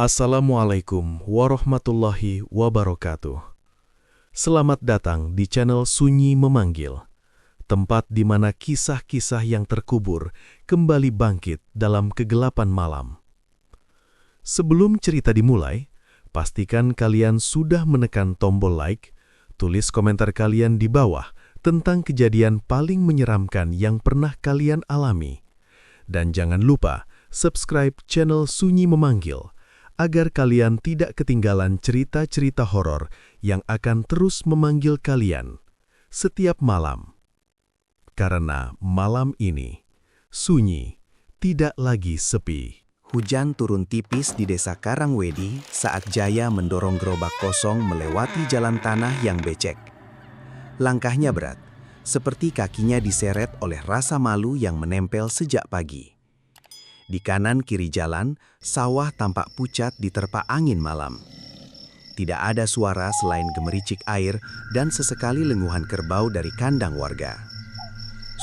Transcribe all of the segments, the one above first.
Assalamualaikum warahmatullahi wabarakatuh. Selamat datang di channel Sunyi Memanggil, tempat di mana kisah-kisah yang terkubur kembali bangkit dalam kegelapan malam. Sebelum cerita dimulai, pastikan kalian sudah menekan tombol like, tulis komentar kalian di bawah tentang kejadian paling menyeramkan yang pernah kalian alami. Dan jangan lupa subscribe channel Sunyi Memanggil, agar kalian tidak ketinggalan cerita-cerita horor yang akan terus memanggil kalian setiap malam. Karena malam ini, sunyi tidak lagi sepi. Hujan turun tipis di desa Karangwedi saat Jaya mendorong gerobak kosong melewati jalan tanah yang becek. Langkahnya berat, seperti kakinya diseret oleh rasa malu yang menempel sejak pagi. Di kanan kiri jalan, sawah tampak pucat diterpa angin malam. Tidak ada suara selain gemericik air dan sesekali lenguhan kerbau dari kandang warga.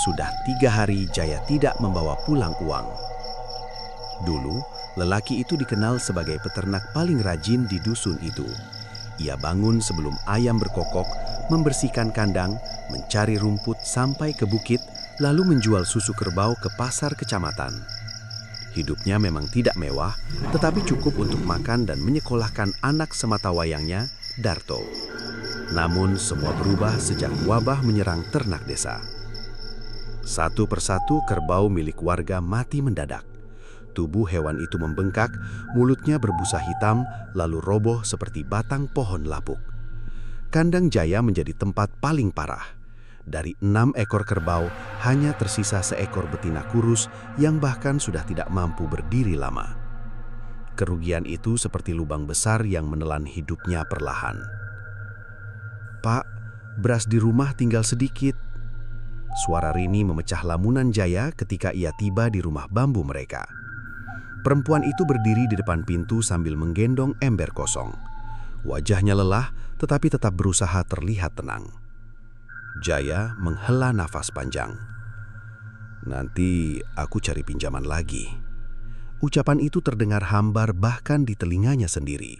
Sudah 3 hari Jaya tidak membawa pulang uang. Dulu, lelaki itu dikenal sebagai peternak paling rajin di dusun itu. Ia bangun sebelum ayam berkokok, membersihkan kandang, mencari rumput sampai ke bukit, lalu menjual susu kerbau ke pasar kecamatan. Hidupnya memang tidak mewah, tetapi cukup untuk makan dan menyekolahkan anak sematawayangnya, Darto. Namun semua berubah sejak wabah menyerang ternak desa. Satu persatu kerbau milik warga mati mendadak. Tubuh hewan itu membengkak, mulutnya berbusa hitam, lalu roboh seperti batang pohon lapuk. Kandang Jaya menjadi tempat paling parah. Dari 6 ekor kerbau, hanya tersisa seekor betina kurus yang bahkan sudah tidak mampu berdiri lama. Kerugian itu seperti lubang besar yang menelan hidupnya perlahan. "Pak, beras di rumah tinggal sedikit." Suara Rini memecah lamunan Jaya ketika ia tiba di rumah bambu mereka. Perempuan itu berdiri di depan pintu sambil menggendong ember kosong. Wajahnya lelah, tetapi tetap berusaha terlihat tenang. Jaya menghela nafas panjang. "Nanti aku cari pinjaman lagi." Ucapan itu terdengar hambar bahkan di telinganya sendiri.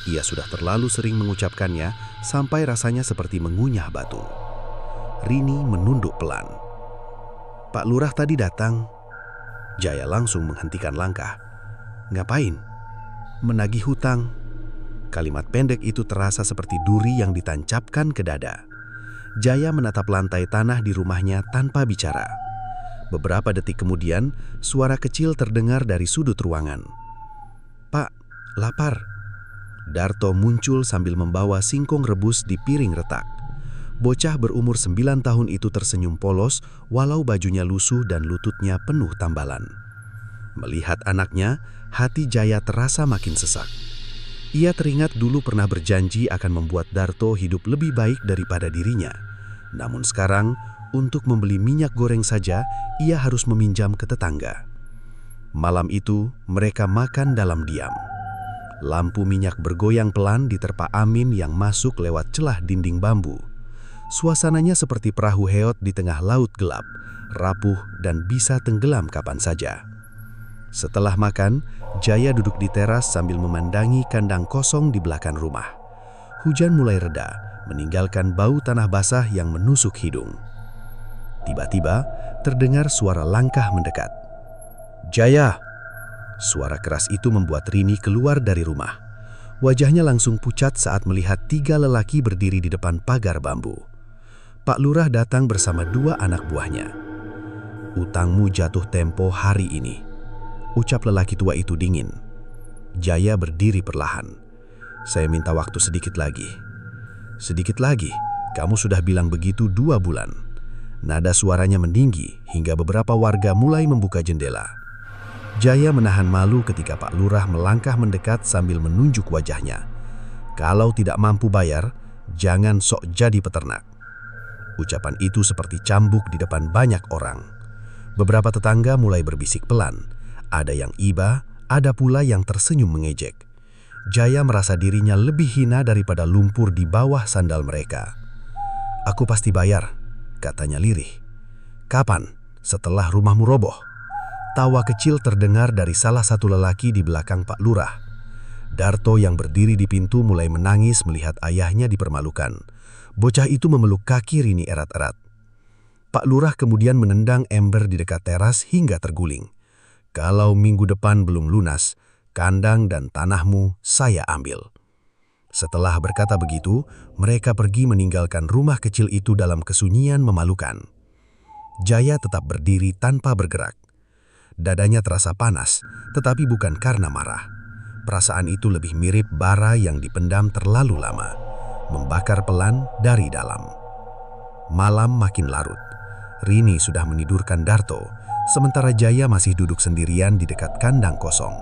Ia sudah terlalu sering mengucapkannya sampai rasanya seperti mengunyah batu. Rini menunduk pelan. "Pak Lurah tadi datang." Jaya langsung menghentikan langkah. "Ngapain?" "Menagih hutang." Kalimat pendek itu terasa seperti duri yang ditancapkan ke dada. Jaya menatap lantai tanah di rumahnya tanpa bicara. Beberapa detik kemudian, suara kecil terdengar dari sudut ruangan. "Pak, lapar." Darto muncul sambil membawa singkong rebus di piring retak. Bocah berumur 9 tahun itu tersenyum polos walau bajunya lusuh dan lututnya penuh tambalan. Melihat anaknya, hati Jaya terasa makin sesak. Ia teringat dulu pernah berjanji akan membuat Darto hidup lebih baik daripada dirinya. Namun sekarang, untuk membeli minyak goreng saja, ia harus meminjam ke tetangga. Malam itu, mereka makan dalam diam. Lampu minyak bergoyang pelan diterpa angin yang masuk lewat celah dinding bambu. Suasananya seperti perahu heot di tengah laut gelap, rapuh dan bisa tenggelam kapan saja. Setelah makan, Jaya duduk di teras sambil memandangi kandang kosong di belakang rumah. Hujan mulai reda, meninggalkan bau tanah basah yang menusuk hidung. Tiba-tiba, terdengar suara langkah mendekat. "Jaya!" Suara keras itu membuat Rini keluar dari rumah. Wajahnya langsung pucat saat melihat 3 lelaki berdiri di depan pagar bambu. Pak Lurah datang bersama 2 anak buahnya. "Utangmu jatuh tempo hari ini," ucap lelaki tua itu dingin. Jaya berdiri perlahan. "Saya minta waktu sedikit lagi." "Sedikit lagi? Kamu sudah bilang begitu 2 bulan." Nada suaranya meninggi hingga beberapa warga mulai membuka jendela. Jaya menahan malu ketika Pak Lurah melangkah mendekat sambil menunjuk wajahnya. "Kalau tidak mampu bayar, jangan sok jadi peternak." Ucapan itu seperti cambuk di depan banyak orang. Beberapa tetangga mulai berbisik pelan. Ada yang iba, ada pula yang tersenyum mengejek. Jaya merasa dirinya lebih hina daripada lumpur di bawah sandal mereka. "Aku pasti bayar," katanya lirih. "Kapan? Setelah rumahmu roboh?" Tawa kecil terdengar dari salah satu lelaki di belakang Pak Lurah. Darto yang berdiri di pintu mulai menangis melihat ayahnya dipermalukan. Bocah itu memeluk kaki Rini erat-erat. Pak Lurah kemudian menendang ember di dekat teras hingga terguling. "Kalau minggu depan belum lunas, kandang dan tanahmu saya ambil." Setelah berkata begitu, mereka pergi meninggalkan rumah kecil itu dalam kesunyian memalukan. Jaya tetap berdiri tanpa bergerak. Dadanya terasa panas, tetapi bukan karena marah. Perasaan itu lebih mirip bara yang dipendam terlalu lama, membakar pelan dari dalam. Malam makin larut. Rini sudah menidurkan Darto, sementara Jaya masih duduk sendirian di dekat kandang kosong.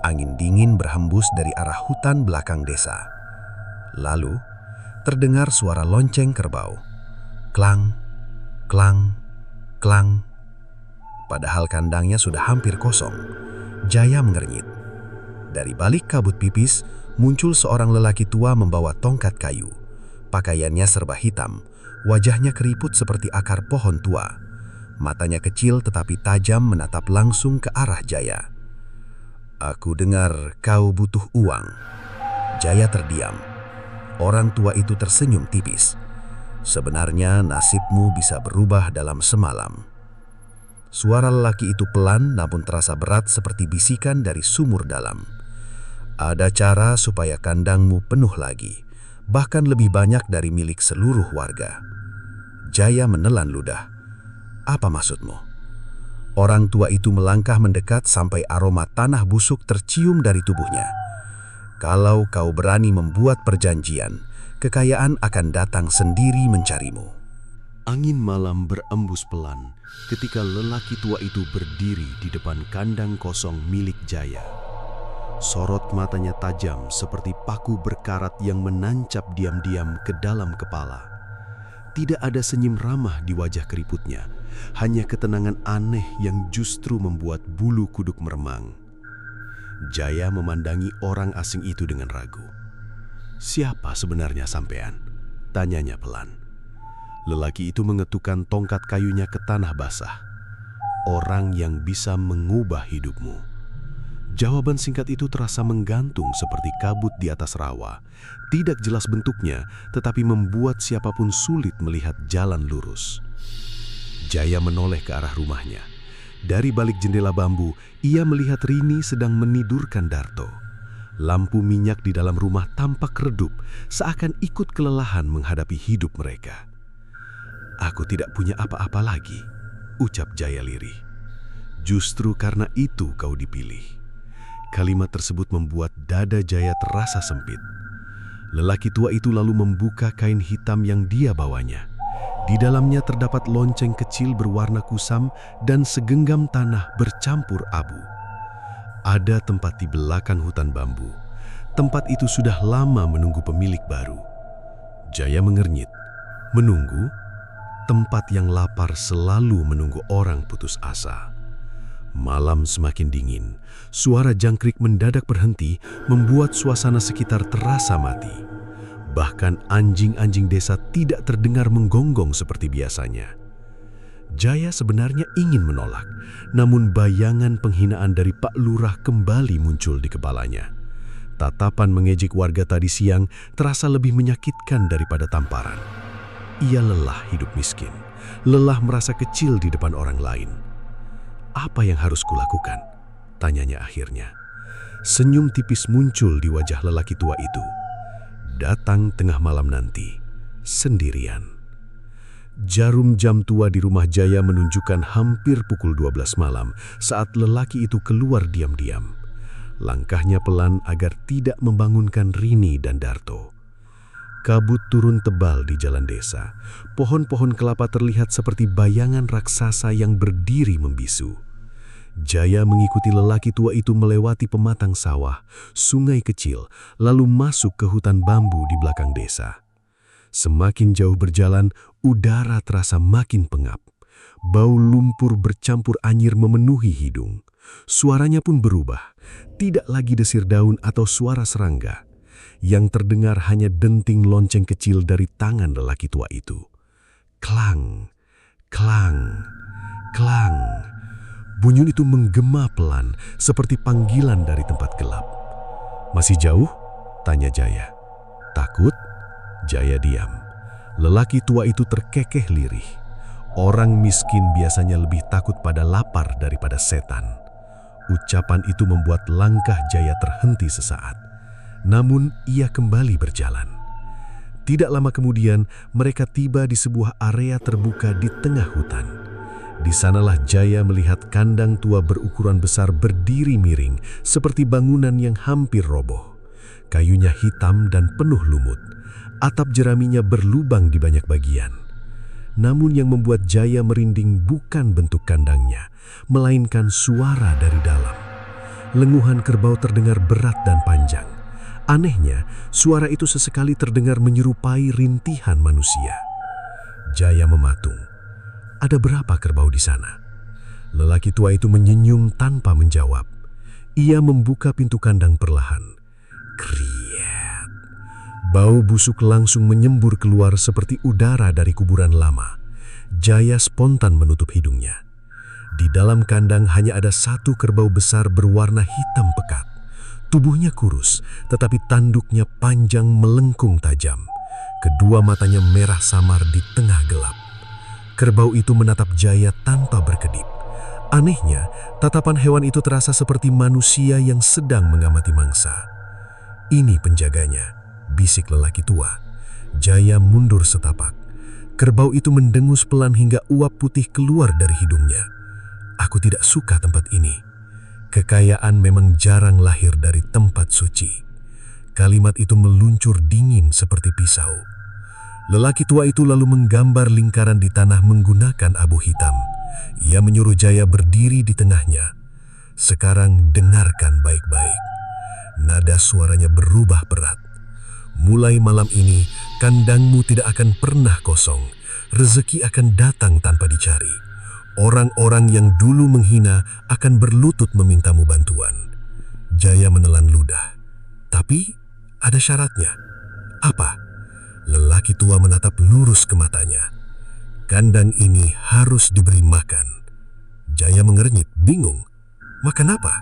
Angin dingin berhembus dari arah hutan belakang desa. Lalu, terdengar suara lonceng kerbau. Klang, klang, klang. Padahal kandangnya sudah hampir kosong. Jaya mengernyit. Dari balik kabut pipis, muncul seorang lelaki tua membawa tongkat kayu. Pakaiannya serba hitam, wajahnya keriput seperti akar pohon tua. Matanya kecil tetapi tajam menatap langsung ke arah Jaya. "Aku dengar kau butuh uang." Jaya terdiam. Orang tua itu tersenyum tipis. "Sebenarnya nasibmu bisa berubah dalam semalam." Suara lelaki itu pelan namun terasa berat seperti bisikan dari sumur dalam. "Ada cara supaya kandangmu penuh lagi, bahkan lebih banyak dari milik seluruh warga." Jaya menelan ludah. "Apa maksudmu?" Orang tua itu melangkah mendekat sampai aroma tanah busuk tercium dari tubuhnya. "Kalau kau berani membuat perjanjian, kekayaan akan datang sendiri mencarimu." Angin malam berembus pelan ketika lelaki tua itu berdiri di depan kandang kosong milik Jaya. Sorot matanya tajam seperti paku berkarat yang menancap diam-diam ke dalam kepala. Tidak ada senyum ramah di wajah keriputnya, hanya ketenangan aneh yang justru membuat bulu kuduk meremang. Jaya memandangi orang asing itu dengan ragu. "Siapa sebenarnya sampean?" tanyanya pelan. Lelaki itu mengetukkan tongkat kayunya ke tanah basah. "Orang yang bisa mengubah hidupmu." Jawaban singkat itu terasa menggantung seperti kabut di atas rawa. Tidak jelas bentuknya, tetapi membuat siapapun sulit melihat jalan lurus. Jaya menoleh ke arah rumahnya. Dari balik jendela bambu, ia melihat Rini sedang menidurkan Darto. Lampu minyak di dalam rumah tampak redup, seakan ikut kelelahan menghadapi hidup mereka. "Aku tidak punya apa-apa lagi," ucap Jaya lirih. "Justru karena itu kau dipilih." Kalimat tersebut membuat dada Jaya terasa sempit. Lelaki tua itu lalu membuka kain hitam yang dia bawanya. Di dalamnya terdapat lonceng kecil berwarna kusam dan segenggam tanah bercampur abu. Ada tempat di belakang hutan bambu. Tempat itu sudah lama menunggu pemilik baru. Jaya mengernyit. Menunggu? Tempat yang lapar selalu menunggu orang putus asa. Malam semakin dingin. Suara jangkrik mendadak berhenti, membuat suasana sekitar terasa mati. Bahkan anjing-anjing desa tidak terdengar menggonggong seperti biasanya. Jaya sebenarnya ingin menolak, namun bayangan penghinaan dari Pak Lurah kembali muncul di kepalanya. Tatapan mengejek warga tadi siang terasa lebih menyakitkan daripada tamparan. Ia lelah hidup miskin, lelah merasa kecil di depan orang lain. "Apa yang harus kulakukan?" tanyanya akhirnya. Senyum tipis muncul di wajah lelaki tua itu. "Datang tengah malam nanti, sendirian." Jarum jam tua di rumah Jaya menunjukkan hampir pukul 12 malam saat lelaki itu keluar diam-diam. Langkahnya pelan agar tidak membangunkan Rini dan Darto. Kabut turun tebal di jalan desa. Pohon-pohon kelapa terlihat seperti bayangan raksasa yang berdiri membisu. Jaya mengikuti lelaki tua itu melewati pematang sawah, sungai kecil, lalu masuk ke hutan bambu di belakang desa. Semakin jauh berjalan, udara terasa makin pengap. Bau lumpur bercampur anyir memenuhi hidung. Suaranya pun berubah, tidak lagi desir daun atau suara serangga. Yang terdengar hanya denting lonceng kecil dari tangan lelaki tua itu. Klang, klang, klang. Bunyi itu menggema pelan seperti panggilan dari tempat gelap. Masih jauh? Tanya Jaya. Takut? Jaya diam. Lelaki tua itu terkekeh lirih. Orang miskin biasanya lebih takut pada lapar daripada setan. Ucapan itu membuat langkah Jaya terhenti sesaat. Namun ia kembali berjalan. Tidak lama kemudian mereka tiba di sebuah area terbuka di tengah hutan. Di sanalah Jaya melihat kandang tua berukuran besar berdiri miring seperti bangunan yang hampir roboh. Kayunya hitam dan penuh lumut. Atap jeraminya berlubang di banyak bagian. Namun yang membuat Jaya merinding bukan bentuk kandangnya, melainkan suara dari dalam. Lenguhan kerbau terdengar berat dan panjang. Anehnya, suara itu sesekali terdengar menyerupai rintihan manusia. Jaya mematung. Ada berapa kerbau di sana? Lelaki tua itu menyenyum tanpa menjawab. Ia membuka pintu kandang perlahan. Kriet. Bau busuk langsung menyembur keluar seperti udara dari kuburan lama. Jaya spontan menutup hidungnya. Di dalam kandang hanya ada satu kerbau besar berwarna hitam pekat. Tubuhnya kurus, tetapi tanduknya panjang melengkung tajam. Kedua matanya merah samar di tengah gelap. Kerbau itu menatap Jaya tanpa berkedip. Anehnya, tatapan hewan itu terasa seperti manusia yang sedang mengamati mangsa. Ini penjaganya, bisik lelaki tua. Jaya mundur setapak. Kerbau itu mendengus pelan hingga uap putih keluar dari hidungnya. Aku tidak suka tempat ini. Kekayaan memang jarang lahir dari tempat suci. Kalimat itu meluncur dingin seperti pisau. Lelaki tua itu lalu menggambar lingkaran di tanah menggunakan abu hitam. Ia menyuruh Jaya berdiri di tengahnya. Sekarang dengarkan baik-baik. Nada suaranya berubah berat. Mulai malam ini, kandangmu tidak akan pernah kosong. Rezeki akan datang tanpa dicari. Orang-orang yang dulu menghina akan berlutut memintamu bantuan. Jaya menelan ludah. Tapi ada syaratnya. Apa? Lelaki tua menatap lurus ke matanya. Kandang ini harus diberi makan. Jaya mengernyit, bingung. Makan apa?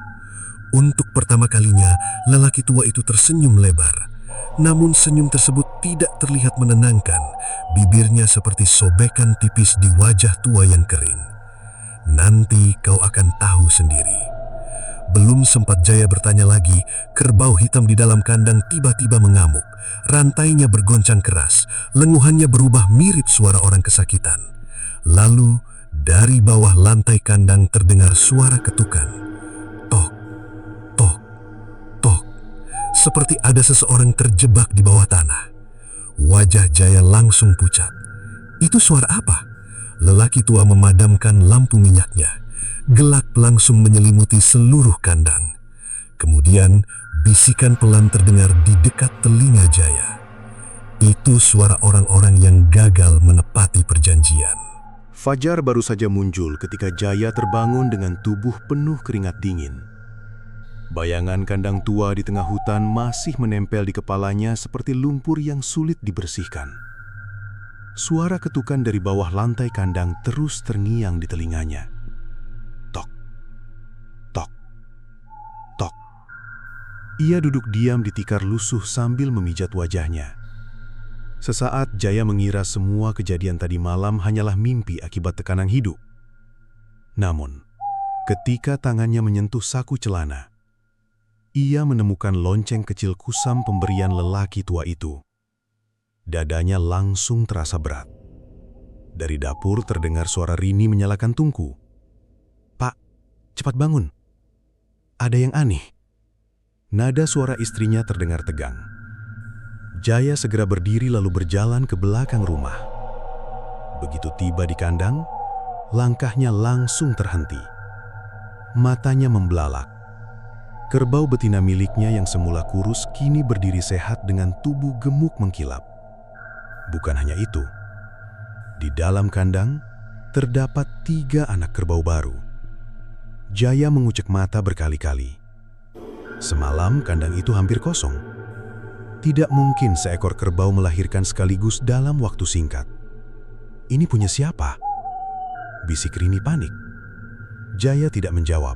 Untuk pertama kalinya, lelaki tua itu tersenyum lebar. Namun senyum tersebut tidak terlihat menenangkan. Bibirnya seperti sobekan tipis di wajah tua yang kering. Nanti kau akan tahu sendiri. Belum sempat Jaya bertanya lagi, kerbau hitam di dalam kandang tiba-tiba mengamuk. Rantainya bergoncang keras, lenguhannya berubah mirip suara orang kesakitan. Lalu, dari bawah lantai kandang terdengar suara ketukan. Tok, tok, tok. Seperti ada seseorang terjebak di bawah tanah. Wajah Jaya langsung pucat. Itu suara apa? Lelaki tua memadamkan lampu minyaknya. Gelap langsung menyelimuti seluruh kandang. Kemudian bisikan pelan terdengar di dekat telinga Jaya. Itu suara orang-orang yang gagal menepati perjanjian. Fajar baru saja muncul ketika Jaya terbangun dengan tubuh penuh keringat dingin. Bayangan kandang tua di tengah hutan masih menempel di kepalanya seperti lumpur yang sulit dibersihkan. Suara ketukan dari bawah lantai kandang terus terngiang di telinganya. Tok, tok, tok. Ia duduk diam di tikar lusuh sambil memijat wajahnya. Sesaat Jaya mengira semua kejadian tadi malam hanyalah mimpi akibat tekanan hidup. Namun, ketika tangannya menyentuh saku celana, ia menemukan lonceng kecil kusam pemberian lelaki tua itu. Dadanya langsung terasa berat. Dari dapur terdengar suara Rini menyalakan tungku. "Pak, cepat bangun. Ada yang aneh." Nada suara istrinya terdengar tegang. Jaya segera berdiri lalu berjalan ke belakang rumah. Begitu tiba di kandang, langkahnya langsung terhenti. Matanya membelalak. Kerbau betina miliknya yang semula kurus kini berdiri sehat dengan tubuh gemuk mengkilap. Bukan hanya itu, di dalam kandang terdapat 3 anak kerbau baru. Jaya mengucek mata berkali-kali. Semalam kandang itu hampir kosong. Tidak mungkin seekor kerbau melahirkan sekaligus dalam waktu singkat. Ini punya siapa? Bisik Rini panik. Jaya tidak menjawab.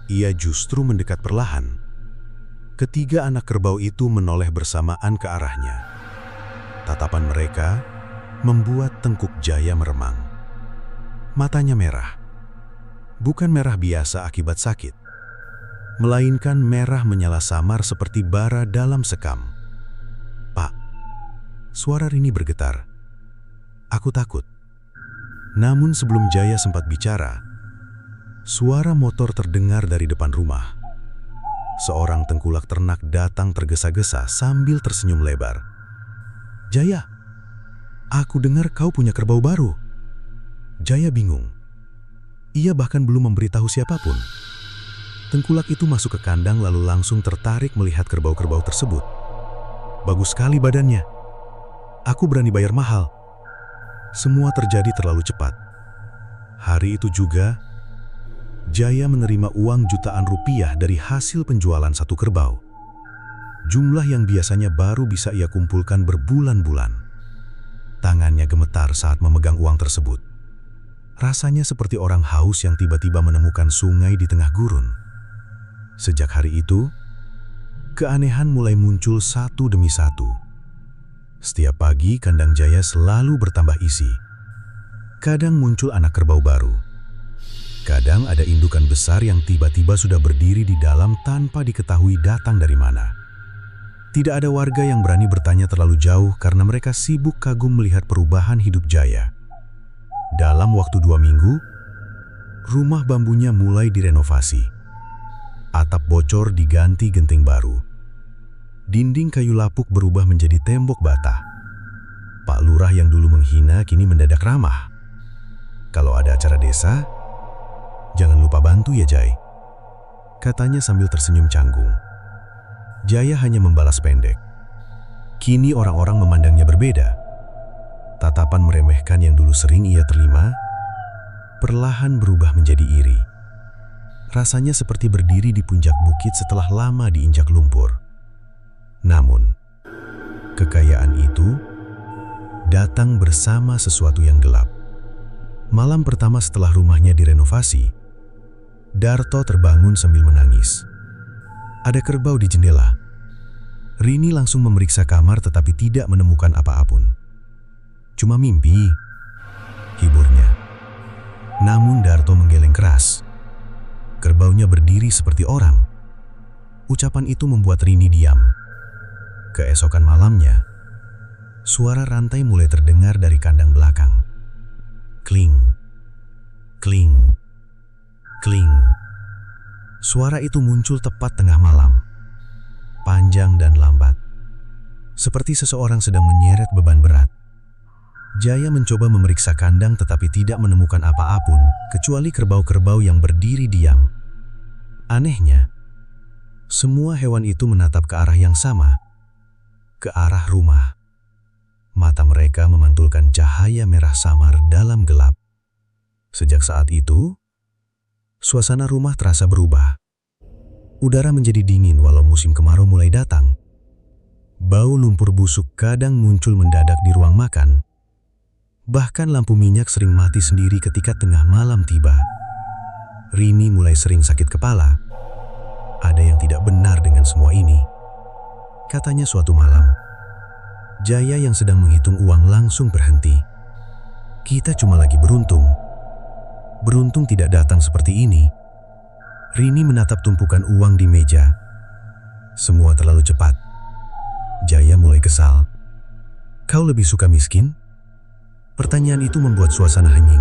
Ia justru mendekat perlahan. Ketiga anak kerbau itu menoleh bersamaan ke arahnya. Tatapan mereka membuat tengkuk Jaya meremang. Matanya merah. Bukan merah biasa akibat sakit, melainkan merah menyala samar seperti bara dalam sekam. "Pak," suara Rini bergetar. "Aku takut." Namun sebelum Jaya sempat bicara, suara motor terdengar dari depan rumah. Seorang tengkulak ternak datang tergesa-gesa sambil tersenyum lebar. "Jaya, aku dengar kau punya kerbau baru." Jaya bingung. Ia bahkan belum memberitahu siapapun. Tengkulak itu masuk ke kandang lalu langsung tertarik melihat kerbau-kerbau tersebut. "Bagus sekali badannya. Aku berani bayar mahal." Semua terjadi terlalu cepat. Hari itu juga, Jaya menerima uang jutaan rupiah dari hasil penjualan satu kerbau. Jumlah yang biasanya baru bisa ia kumpulkan berbulan-bulan. Tangannya gemetar saat memegang uang tersebut. Rasanya seperti orang haus yang tiba-tiba menemukan sungai di tengah gurun. Sejak hari itu, keanehan mulai muncul satu demi satu. Setiap pagi, kandang Jaya selalu bertambah isi. Kadang muncul anak kerbau baru. Kadang ada indukan besar yang tiba-tiba sudah berdiri di dalam tanpa diketahui datang dari mana. Tidak ada warga yang berani bertanya terlalu jauh karena mereka sibuk kagum melihat perubahan hidup Jaya. Dalam waktu 2 minggu, rumah bambunya mulai direnovasi. Atap bocor diganti genting baru. Dinding kayu lapuk berubah menjadi tembok bata. Pak Lurah yang dulu menghina kini mendadak ramah. "Kalau ada acara desa, jangan lupa bantu ya, Jai," katanya sambil tersenyum canggung. Jaya hanya membalas pendek. Kini orang-orang memandangnya berbeda. Tatapan meremehkan yang dulu sering ia terima, perlahan berubah menjadi iri. Rasanya seperti berdiri di puncak bukit setelah lama diinjak lumpur. Namun, kekayaan itu datang bersama sesuatu yang gelap. Malam pertama setelah rumahnya direnovasi, Darto terbangun sambil menangis. Ada kerbau di jendela. Rini langsung memeriksa kamar tetapi tidak menemukan apa-apun. "Cuma mimpi," hiburnya. Namun Darto menggeleng keras. Kerbaunya berdiri seperti orang. Ucapan itu membuat Rini diam. Keesokan malamnya, suara rantai mulai terdengar dari kandang belakang. Kling, kling, kling. Suara itu muncul tepat tengah malam, panjang dan lambat, seperti seseorang sedang menyeret beban berat. Jaya mencoba memeriksa kandang tetapi tidak menemukan apa-apun kecuali kerbau-kerbau yang berdiri diam. Anehnya, semua hewan itu menatap ke arah yang sama, ke arah rumah. Mata mereka memantulkan cahaya merah samar dalam gelap. Sejak saat itu, suasana rumah terasa berubah. Udara menjadi dingin walau musim kemarau mulai datang. Bau lumpur busuk kadang muncul mendadak di ruang makan. Bahkan lampu minyak sering mati sendiri ketika tengah malam tiba. Rini mulai sering sakit kepala. Ada yang tidak benar dengan semua ini, katanya suatu malam. Jaya yang sedang menghitung uang langsung berhenti. "Kita cuma lagi beruntung. Beruntung tidak datang seperti ini." Rini menatap tumpukan uang di meja. Semua terlalu cepat. Jaya mulai kesal. "Kau lebih suka miskin?" Pertanyaan itu membuat suasana hening.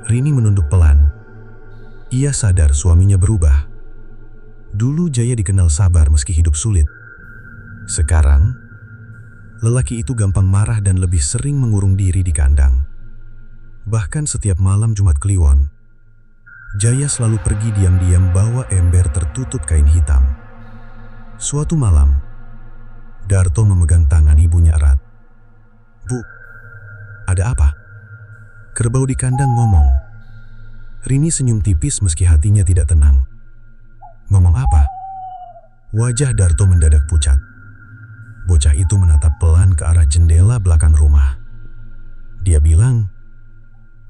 Rini menunduk pelan. Ia sadar suaminya berubah. Dulu Jaya dikenal sabar meski hidup sulit. Sekarang, lelaki itu gampang marah dan lebih sering mengurung diri di kandang. Bahkan setiap malam Jumat Kliwon, Jaya selalu pergi diam-diam bawa ember tertutup kain hitam. Suatu malam, Darto memegang tangan ibunya erat. "Bu, ada apa?" Kerbau di kandang ngomong. Rini senyum tipis meski hatinya tidak tenang. "Ngomong apa?" Wajah Darto mendadak pucat. Bocah itu menatap pelan ke arah jendela belakang rumah. Dia bilang,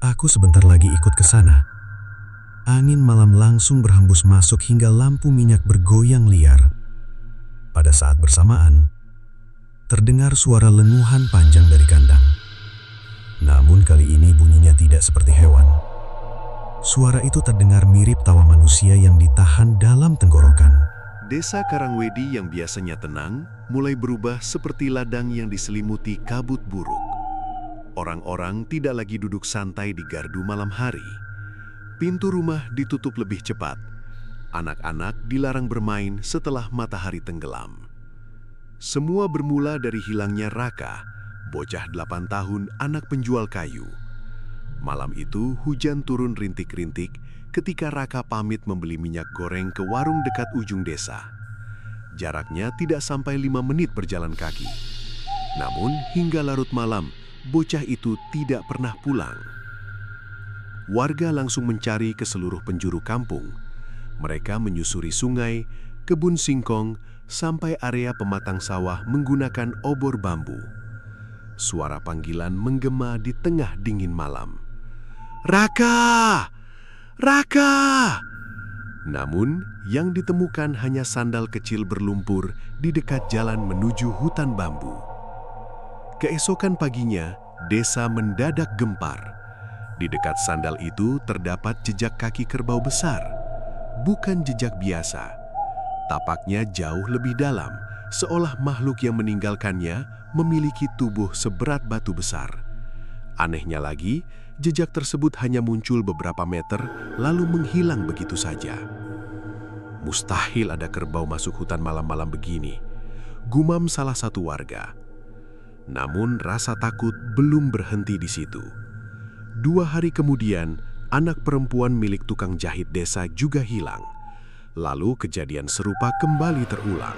"Aku sebentar lagi ikut ke sana." Angin malam langsung berhembus masuk hingga lampu minyak bergoyang liar. Pada saat bersamaan, terdengar suara lenguhan panjang dari kandang. Namun kali ini bunyinya tidak seperti hewan. Suara itu terdengar mirip tawa manusia yang ditahan dalam tenggorokan. Desa Karangwedi yang biasanya tenang mulai berubah seperti ladang yang diselimuti kabut buruk. Orang-orang tidak lagi duduk santai di gardu malam hari. Pintu rumah ditutup lebih cepat. Anak-anak dilarang bermain setelah matahari tenggelam. Semua bermula dari hilangnya Raka, bocah 8 tahun anak penjual kayu. Malam itu hujan turun rintik-rintik ketika Raka pamit membeli minyak goreng ke warung dekat ujung desa. Jaraknya tidak sampai 5 menit berjalan kaki. Namun hingga larut malam, bocah itu tidak pernah pulang. Warga langsung mencari ke seluruh penjuru kampung. Mereka menyusuri sungai, kebun singkong, sampai area pematang sawah menggunakan obor bambu. Suara panggilan menggema di tengah dingin malam. "Raka! Raka!" Namun, yang ditemukan hanya sandal kecil berlumpur di dekat jalan menuju hutan bambu. Keesokan paginya, desa mendadak gempar. Di dekat sandal itu terdapat jejak kaki kerbau besar. Bukan jejak biasa. Tapaknya jauh lebih dalam, seolah makhluk yang meninggalkannya memiliki tubuh seberat batu besar. Anehnya lagi, jejak tersebut hanya muncul beberapa meter lalu menghilang begitu saja. Mustahil ada kerbau masuk hutan malam-malam begini, gumam salah satu warga. Namun rasa takut belum berhenti di situ. 2 hari kemudian, anak perempuan milik tukang jahit desa juga hilang. Lalu kejadian serupa kembali terulang.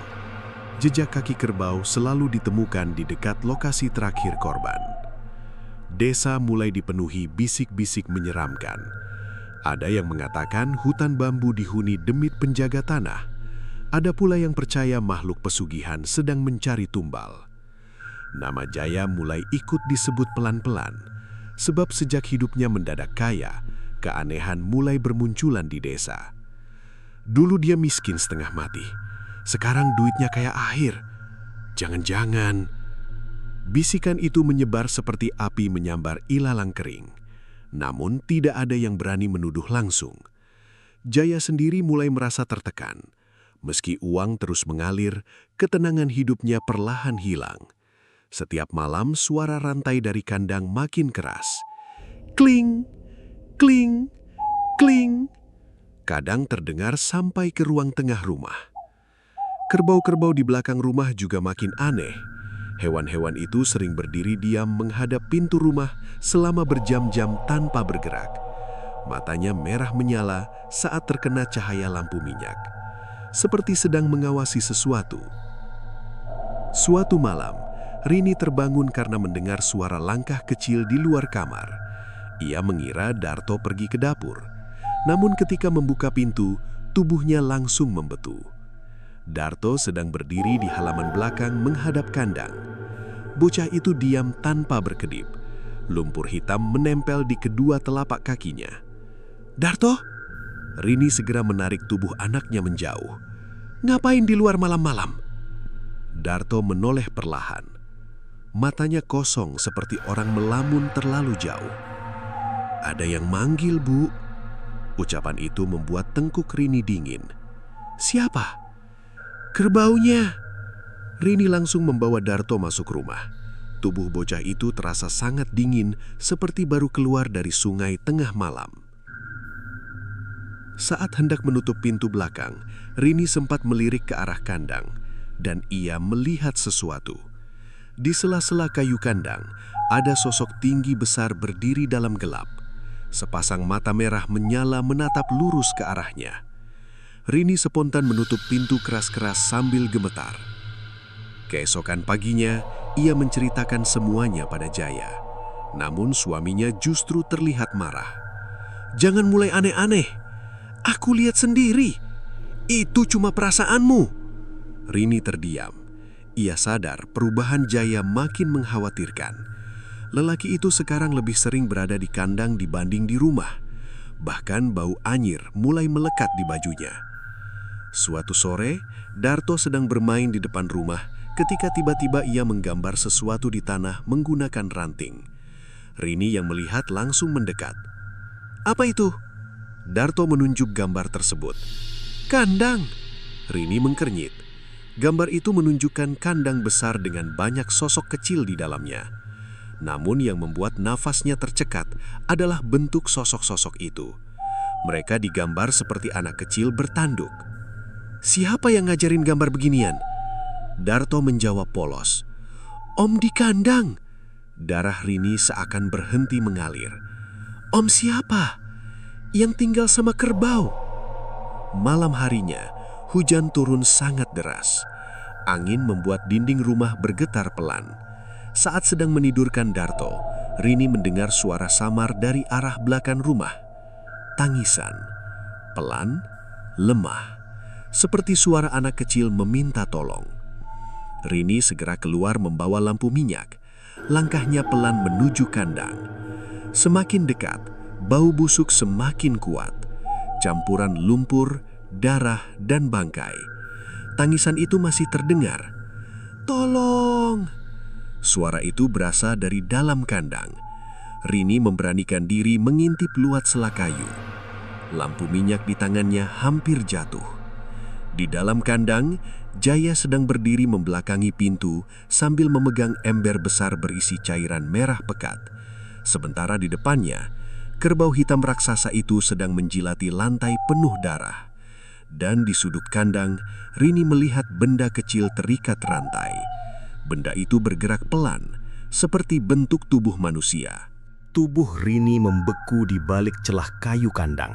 Jejak kaki kerbau selalu ditemukan di dekat lokasi terakhir korban. Desa mulai dipenuhi bisik-bisik menyeramkan. Ada yang mengatakan hutan bambu dihuni demit penjaga tanah. Ada pula yang percaya makhluk pesugihan sedang mencari tumbal. Nama Jaya mulai ikut disebut pelan-pelan, sebab sejak hidupnya mendadak kaya, keanehan mulai bermunculan di desa. Dulu dia miskin setengah mati, sekarang duitnya kayak air. Jangan-jangan. Bisikan itu menyebar seperti api menyambar ilalang kering. Namun tidak ada yang berani menuduh langsung. Jaya sendiri mulai merasa tertekan. Meski uang terus mengalir, ketenangan hidupnya perlahan hilang. Setiap malam suara rantai dari kandang makin keras. Kling, kling, kling. Kadang terdengar sampai ke ruang tengah rumah. Kerbau-kerbau di belakang rumah juga makin aneh. Hewan-hewan itu sering berdiri diam menghadap pintu rumah selama berjam-jam tanpa bergerak. Matanya merah menyala saat terkena cahaya lampu minyak, seperti sedang mengawasi sesuatu. Suatu malam, Rini terbangun karena mendengar suara langkah kecil di luar kamar. Ia mengira Darto pergi ke dapur. Namun ketika membuka pintu, tubuhnya langsung membetu. Darto sedang berdiri di halaman belakang menghadap kandang. Bocah itu diam tanpa berkedip. Lumpur hitam menempel di kedua telapak kakinya. "Darto!" Rini segera menarik tubuh anaknya menjauh. "Ngapain di luar malam-malam?" Darto menoleh perlahan. Matanya kosong seperti orang melamun terlalu jauh. "Ada yang manggil, Bu." Ucapan itu membuat tengkuk Rini dingin. "Siapa?" "Kerbaunya." Rini langsung membawa Darto masuk rumah. Tubuh bocah itu terasa sangat dingin, seperti baru keluar dari sungai tengah malam. Saat hendak menutup pintu belakang, Rini sempat melirik ke arah kandang, dan ia melihat sesuatu. Di sela-sela kayu kandang, ada sosok tinggi besar berdiri dalam gelap. Sepasang mata merah menyala menatap lurus ke arahnya. Rini spontan menutup pintu keras-keras sambil gemetar. Keesokan paginya, ia menceritakan semuanya pada Jaya. Namun suaminya justru terlihat marah. "Jangan mulai aneh-aneh. Aku lihat sendiri. Itu cuma perasaanmu." Rini terdiam. Ia sadar perubahan Jaya makin mengkhawatirkan. Lelaki itu sekarang lebih sering berada di kandang dibanding di rumah. Bahkan bau anyir mulai melekat di bajunya. Suatu sore, Darto sedang bermain di depan rumah ketika tiba-tiba ia menggambar sesuatu di tanah menggunakan ranting. Rini yang melihat langsung mendekat. "Apa itu?" Darto menunjuk gambar tersebut. "Kandang!" Rini mengkernyit. Gambar itu menunjukkan kandang besar dengan banyak sosok kecil di dalamnya. Namun yang membuat nafasnya tercekat adalah bentuk sosok-sosok itu. Mereka digambar seperti anak kecil bertanduk. "Siapa yang ngajarin gambar beginian?" Darto menjawab polos. "Om di kandang." Darah Rini seakan berhenti mengalir. "Om siapa? Yang tinggal sama kerbau." Malam harinya, hujan turun sangat deras. Angin membuat dinding rumah bergetar pelan. Saat sedang menidurkan Darto, Rini mendengar suara samar dari arah belakang rumah. Tangisan, pelan, lemah, seperti suara anak kecil meminta tolong. Rini segera keluar membawa lampu minyak. Langkahnya pelan menuju kandang. Semakin dekat, bau busuk semakin kuat. Campuran lumpur, darah, dan bangkai. Tangisan itu masih terdengar. "Tolong!" Suara itu berasal dari dalam kandang. Rini memberanikan diri mengintip luat sela kayu. Lampu minyak di tangannya hampir jatuh. Di dalam kandang, Jaya sedang berdiri membelakangi pintu sambil memegang ember besar berisi cairan merah pekat. Sementara di depannya, kerbau hitam raksasa itu sedang menjilati lantai penuh darah. Dan di sudut kandang, Rini melihat benda kecil terikat rantai. Benda itu bergerak pelan, seperti bentuk tubuh manusia. Tubuh Rini membeku di balik celah kayu kandang.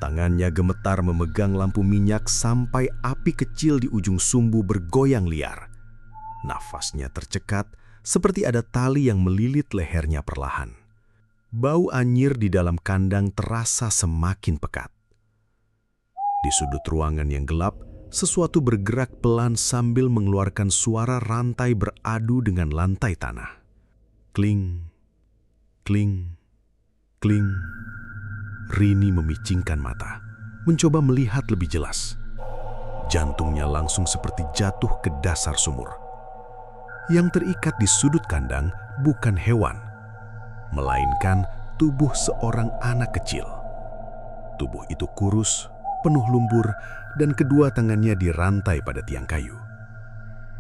Tangannya gemetar memegang lampu minyak sampai api kecil di ujung sumbu bergoyang liar. Nafasnya tercekat seperti ada tali yang melilit lehernya perlahan. Bau anyir di dalam kandang terasa semakin pekat. Di sudut ruangan yang gelap, sesuatu bergerak pelan sambil mengeluarkan suara rantai beradu dengan lantai tanah. Kling, kling, kling. Rini memicingkan mata, mencoba melihat lebih jelas. Jantungnya langsung seperti jatuh ke dasar sumur. Yang terikat di sudut kandang bukan hewan, melainkan tubuh seorang anak kecil. Tubuh itu kurus, penuh lumpur, dan kedua tangannya dirantai pada tiang kayu.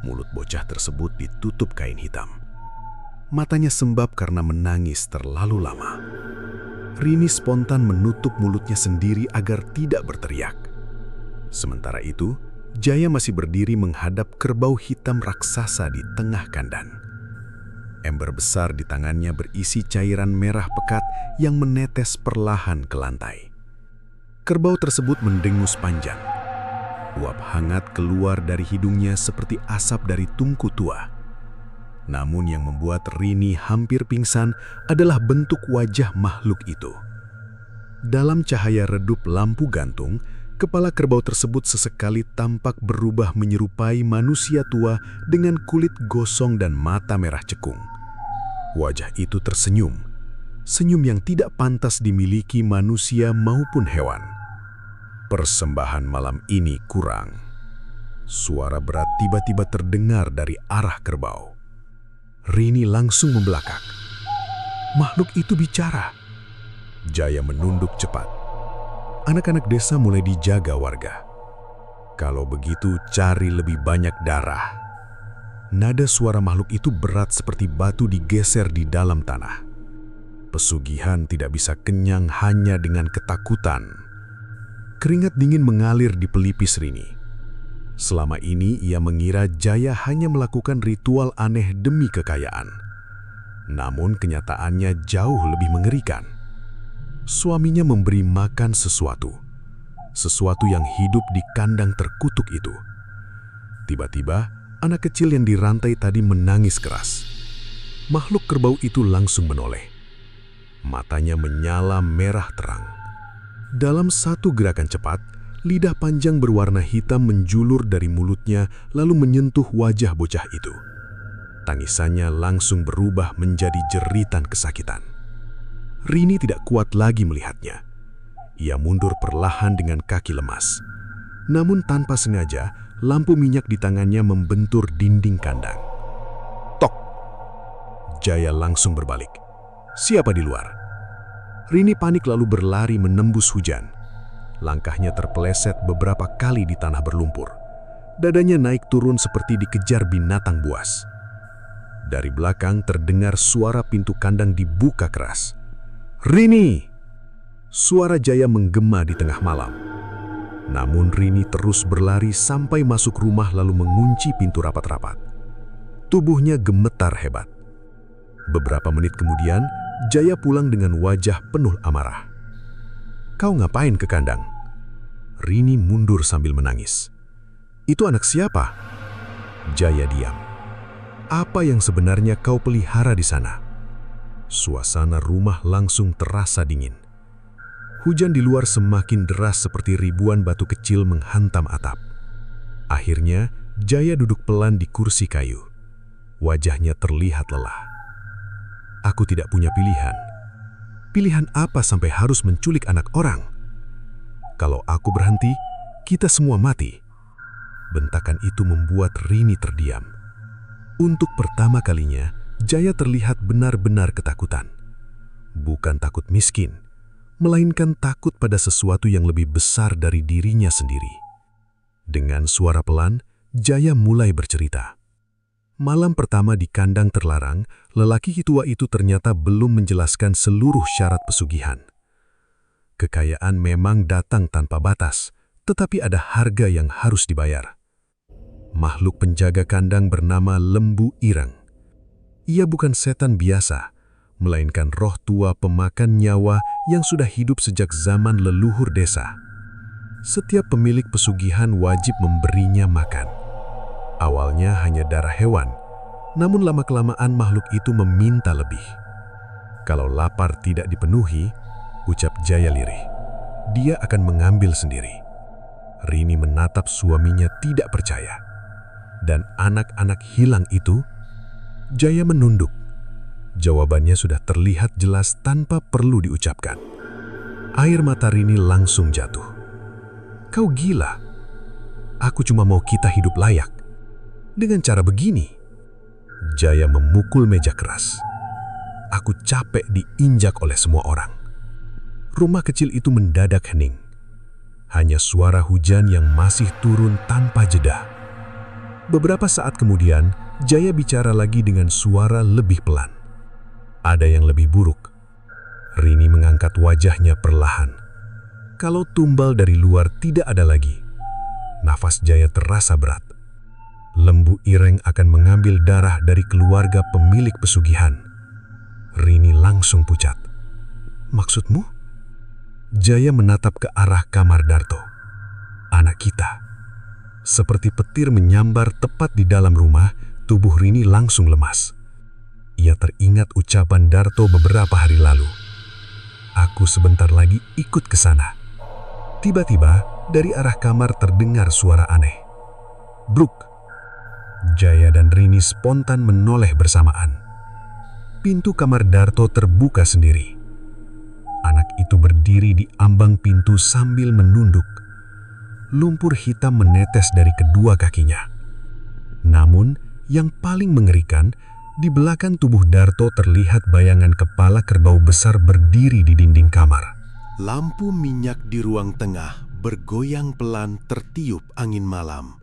Mulut bocah tersebut ditutup kain hitam. Matanya sembab karena menangis terlalu lama. Rini spontan menutup mulutnya sendiri agar tidak berteriak. Sementara itu, Jaya masih berdiri menghadap kerbau hitam raksasa di tengah kandang. Ember besar di tangannya berisi cairan merah pekat yang menetes perlahan ke lantai. Kerbau tersebut mendengus panjang. Uap hangat keluar dari hidungnya seperti asap dari tungku tua. Namun yang membuat Rini hampir pingsan adalah bentuk wajah makhluk itu. Dalam cahaya redup lampu gantung, kepala kerbau tersebut sesekali tampak berubah menyerupai manusia tua dengan kulit gosong dan mata merah cekung. Wajah itu tersenyum, senyum yang tidak pantas dimiliki manusia maupun hewan. Persembahan malam ini kurang. Suara berat tiba-tiba terdengar dari arah kerbau. Rini langsung membelakang. Makhluk itu bicara. Jaya menunduk cepat. Anak-anak desa mulai dijaga warga. Kalau begitu, cari lebih banyak darah. Nada suara makhluk itu berat seperti batu digeser di dalam tanah. Pesugihan tidak bisa kenyang hanya dengan ketakutan. Keringat dingin mengalir di pelipis Rini. Selama ini ia mengira Jaya hanya melakukan ritual aneh demi kekayaan. Namun kenyataannya jauh lebih mengerikan. Suaminya memberi makan sesuatu yang hidup di kandang terkutuk itu. Tiba-tiba, anak kecil yang dirantai tadi menangis keras. Makhluk kerbau itu langsung menoleh. Matanya menyala merah terang. Dalam satu gerakan cepat, lidah panjang berwarna hitam menjulur dari mulutnya lalu menyentuh wajah bocah itu. Tangisannya langsung berubah menjadi jeritan kesakitan. Rini tidak kuat lagi melihatnya. Ia mundur perlahan dengan kaki lemas. Namun tanpa sengaja, lampu minyak di tangannya membentur dinding kandang. Tok! Jaya langsung berbalik. Siapa di luar? Rini panik lalu berlari menembus hujan. Langkahnya terpeleset beberapa kali di tanah berlumpur. Dadanya naik turun seperti dikejar binatang buas. Dari belakang terdengar suara pintu kandang dibuka keras. "Rini!" Suara Jaya menggema di tengah malam. Namun Rini terus berlari sampai masuk rumah lalu mengunci pintu rapat-rapat. Tubuhnya gemetar hebat. Beberapa menit kemudian, Jaya pulang dengan wajah penuh amarah. "Kau ngapain ke kandang?" Rini mundur sambil menangis. "Itu anak siapa?" Jaya diam. "Apa yang sebenarnya kau pelihara di sana?" Suasana rumah langsung terasa dingin. Hujan di luar semakin deras seperti ribuan batu kecil menghantam atap. Akhirnya, Jaya duduk pelan di kursi kayu. Wajahnya terlihat lelah. "Aku tidak punya pilihan." "Pilihan apa sampai harus menculik anak orang?" "Kalau aku berhenti, kita semua mati." Bentakan itu membuat Rini terdiam. Untuk pertama kalinya, Jaya terlihat benar-benar ketakutan. Bukan takut miskin, melainkan takut pada sesuatu yang lebih besar dari dirinya sendiri. Dengan suara pelan, Jaya mulai bercerita. Malam pertama di kandang terlarang, lelaki tua itu ternyata belum menjelaskan seluruh syarat pesugihan. Kekayaan memang datang tanpa batas, tetapi ada harga yang harus dibayar. Makhluk penjaga kandang bernama Lembu Ireng. Ia bukan setan biasa, melainkan roh tua pemakan nyawa yang sudah hidup sejak zaman leluhur desa. Setiap pemilik pesugihan wajib memberinya makan. Awalnya hanya darah hewan, namun lama-kelamaan makhluk itu meminta lebih. Kalau lapar tidak dipenuhi, ucap Jaya lirih, dia akan mengambil sendiri. Rini menatap suaminya tidak percaya. Dan anak-anak hilang itu? Jaya menunduk. Jawabannya sudah terlihat jelas tanpa perlu diucapkan. Air mata Rini langsung jatuh. "Kau gila. Aku cuma mau kita hidup layak. Dengan cara begini." Jaya memukul meja keras. "Aku capek diinjak oleh semua orang." Rumah kecil itu mendadak hening. Hanya suara hujan yang masih turun tanpa jeda. Beberapa saat kemudian, Jaya bicara lagi dengan suara lebih pelan. "Ada yang lebih buruk." Rini mengangkat wajahnya perlahan. Kalau tumbal dari luar tidak ada lagi. Nafas Jaya terasa berat. Lembu Ireng akan mengambil darah dari keluarga pemilik pesugihan. Rini langsung pucat. "Maksudmu?" Jaya menatap ke arah kamar Darto. "Anak kita." Seperti petir menyambar tepat di dalam rumah, tubuh Rini langsung lemas. Ia teringat ucapan Darto beberapa hari lalu. "Aku sebentar lagi ikut ke sana." Tiba-tiba, dari arah kamar terdengar suara aneh. "Bruk!" Jaya dan Rini spontan menoleh bersamaan. Pintu kamar Darto terbuka sendiri. Anak itu berdiri di ambang pintu sambil menunduk. Lumpur hitam menetes dari kedua kakinya. Namun, yang paling mengerikan, di belakang tubuh Darto terlihat bayangan kepala kerbau besar berdiri di dinding kamar. Lampu minyak di ruang tengah bergoyang pelan tertiup angin malam.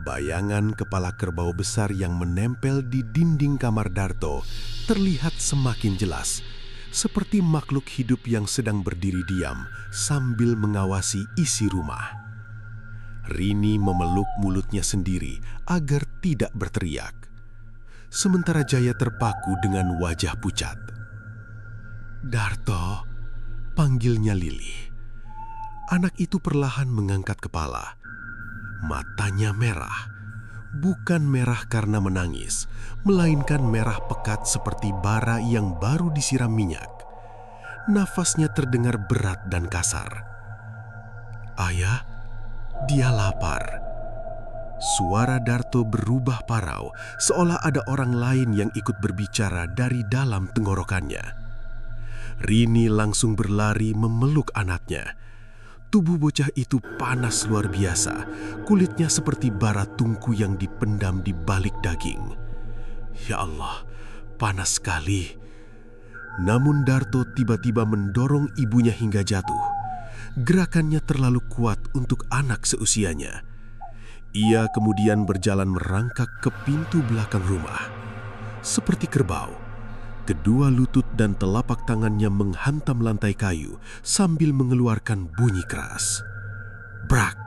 Bayangan kepala kerbau besar yang menempel di dinding kamar Darto terlihat semakin jelas, seperti makhluk hidup yang sedang berdiri diam sambil mengawasi isi rumah. Rini memeluk mulutnya sendiri agar tidak berteriak. Sementara Jaya terpaku dengan wajah pucat. "Darto," panggilnya Lili. Anak itu perlahan mengangkat kepala. Matanya merah, bukan merah karena menangis, melainkan merah pekat seperti bara yang baru disiram minyak. Nafasnya terdengar berat dan kasar. "Ayah, dia lapar." Suara Darto berubah parau, seolah ada orang lain yang ikut berbicara dari dalam tenggorokannya. Rini langsung berlari memeluk anaknya. Tubuh bocah itu panas luar biasa, kulitnya seperti bara tungku yang dipendam di balik daging. Ya Allah, panas sekali. Namun Darto tiba-tiba mendorong ibunya hingga jatuh. Gerakannya terlalu kuat untuk anak seusianya. Ia kemudian berjalan merangkak ke pintu belakang rumah. Seperti kerbau, kedua lutut dan telapak tangannya menghantam lantai kayu sambil mengeluarkan bunyi keras. Brak,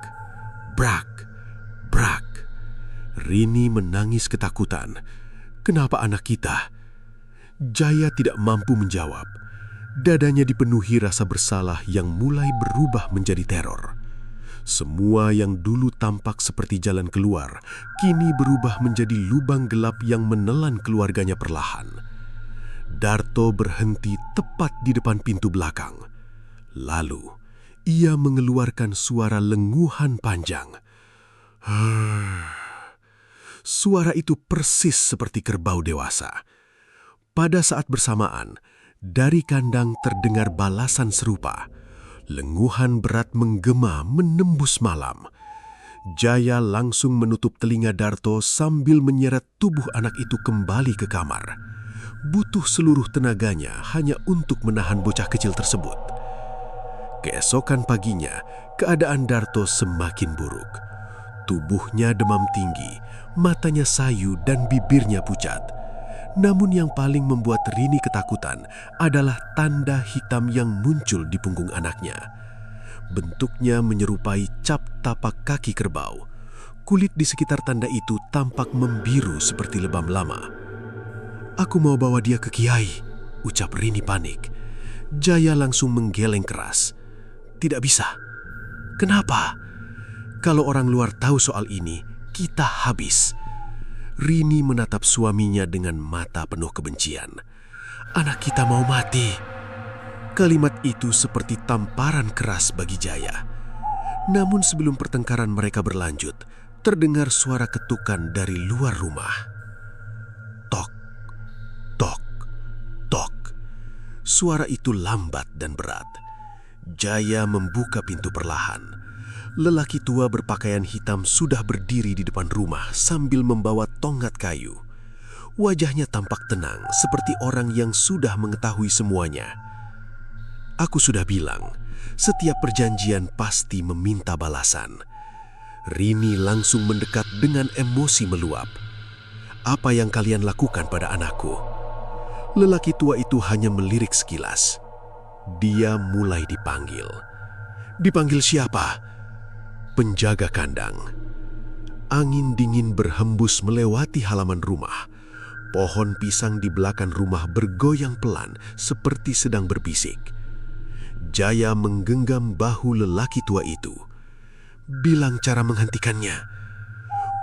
brak, brak. Rini menangis ketakutan. Kenapa anak kita? Jaya tidak mampu menjawab. Dadanya dipenuhi rasa bersalah yang mulai berubah menjadi teror. Semua yang dulu tampak seperti jalan keluar, kini berubah menjadi lubang gelap yang menelan keluarganya perlahan. Darto berhenti tepat di depan pintu belakang. Lalu, ia mengeluarkan suara lenguhan panjang. Suara itu persis seperti kerbau dewasa. Pada saat bersamaan, dari kandang terdengar balasan serupa. Lenguhan berat menggema menembus malam. Jaya langsung menutup telinga Darto sambil menyeret tubuh anak itu kembali ke kamar. Butuh seluruh tenaganya hanya untuk menahan bocah kecil tersebut. Keesokan paginya, keadaan Darto semakin buruk. Tubuhnya demam tinggi, matanya sayu dan bibirnya pucat. Namun yang paling membuat Rini ketakutan adalah tanda hitam yang muncul di punggung anaknya. Bentuknya menyerupai cap tapak kaki kerbau. Kulit di sekitar tanda itu tampak membiru seperti lebam lama. "Aku mau bawa dia ke Kiai," ucap Rini panik. Jaya langsung menggeleng keras. "Tidak bisa." "Kenapa?" "Kalau orang luar tahu soal ini, kita habis." Rini menatap suaminya dengan mata penuh kebencian. "Anak kita mau mati." Kalimat itu seperti tamparan keras bagi Jaya. Namun sebelum pertengkaran mereka berlanjut, terdengar suara ketukan dari luar rumah. Tok, tok, tok. Suara itu lambat dan berat. Jaya membuka pintu perlahan. Lelaki tua berpakaian hitam sudah berdiri di depan rumah sambil membawa tongkat kayu. Wajahnya tampak tenang seperti orang yang sudah mengetahui semuanya. "Aku sudah bilang, setiap perjanjian pasti meminta balasan." Rini langsung mendekat dengan emosi meluap. "Apa yang kalian lakukan pada anakku?" Lelaki tua itu hanya melirik sekilas. Dia mulai dipanggil. "Dipanggil siapa?" "Penjaga kandang." Angin dingin berhembus melewati halaman rumah. Pohon pisang di belakang rumah bergoyang pelan seperti sedang berbisik. Jaya menggenggam bahu lelaki tua itu. "Bilang cara menghentikannya."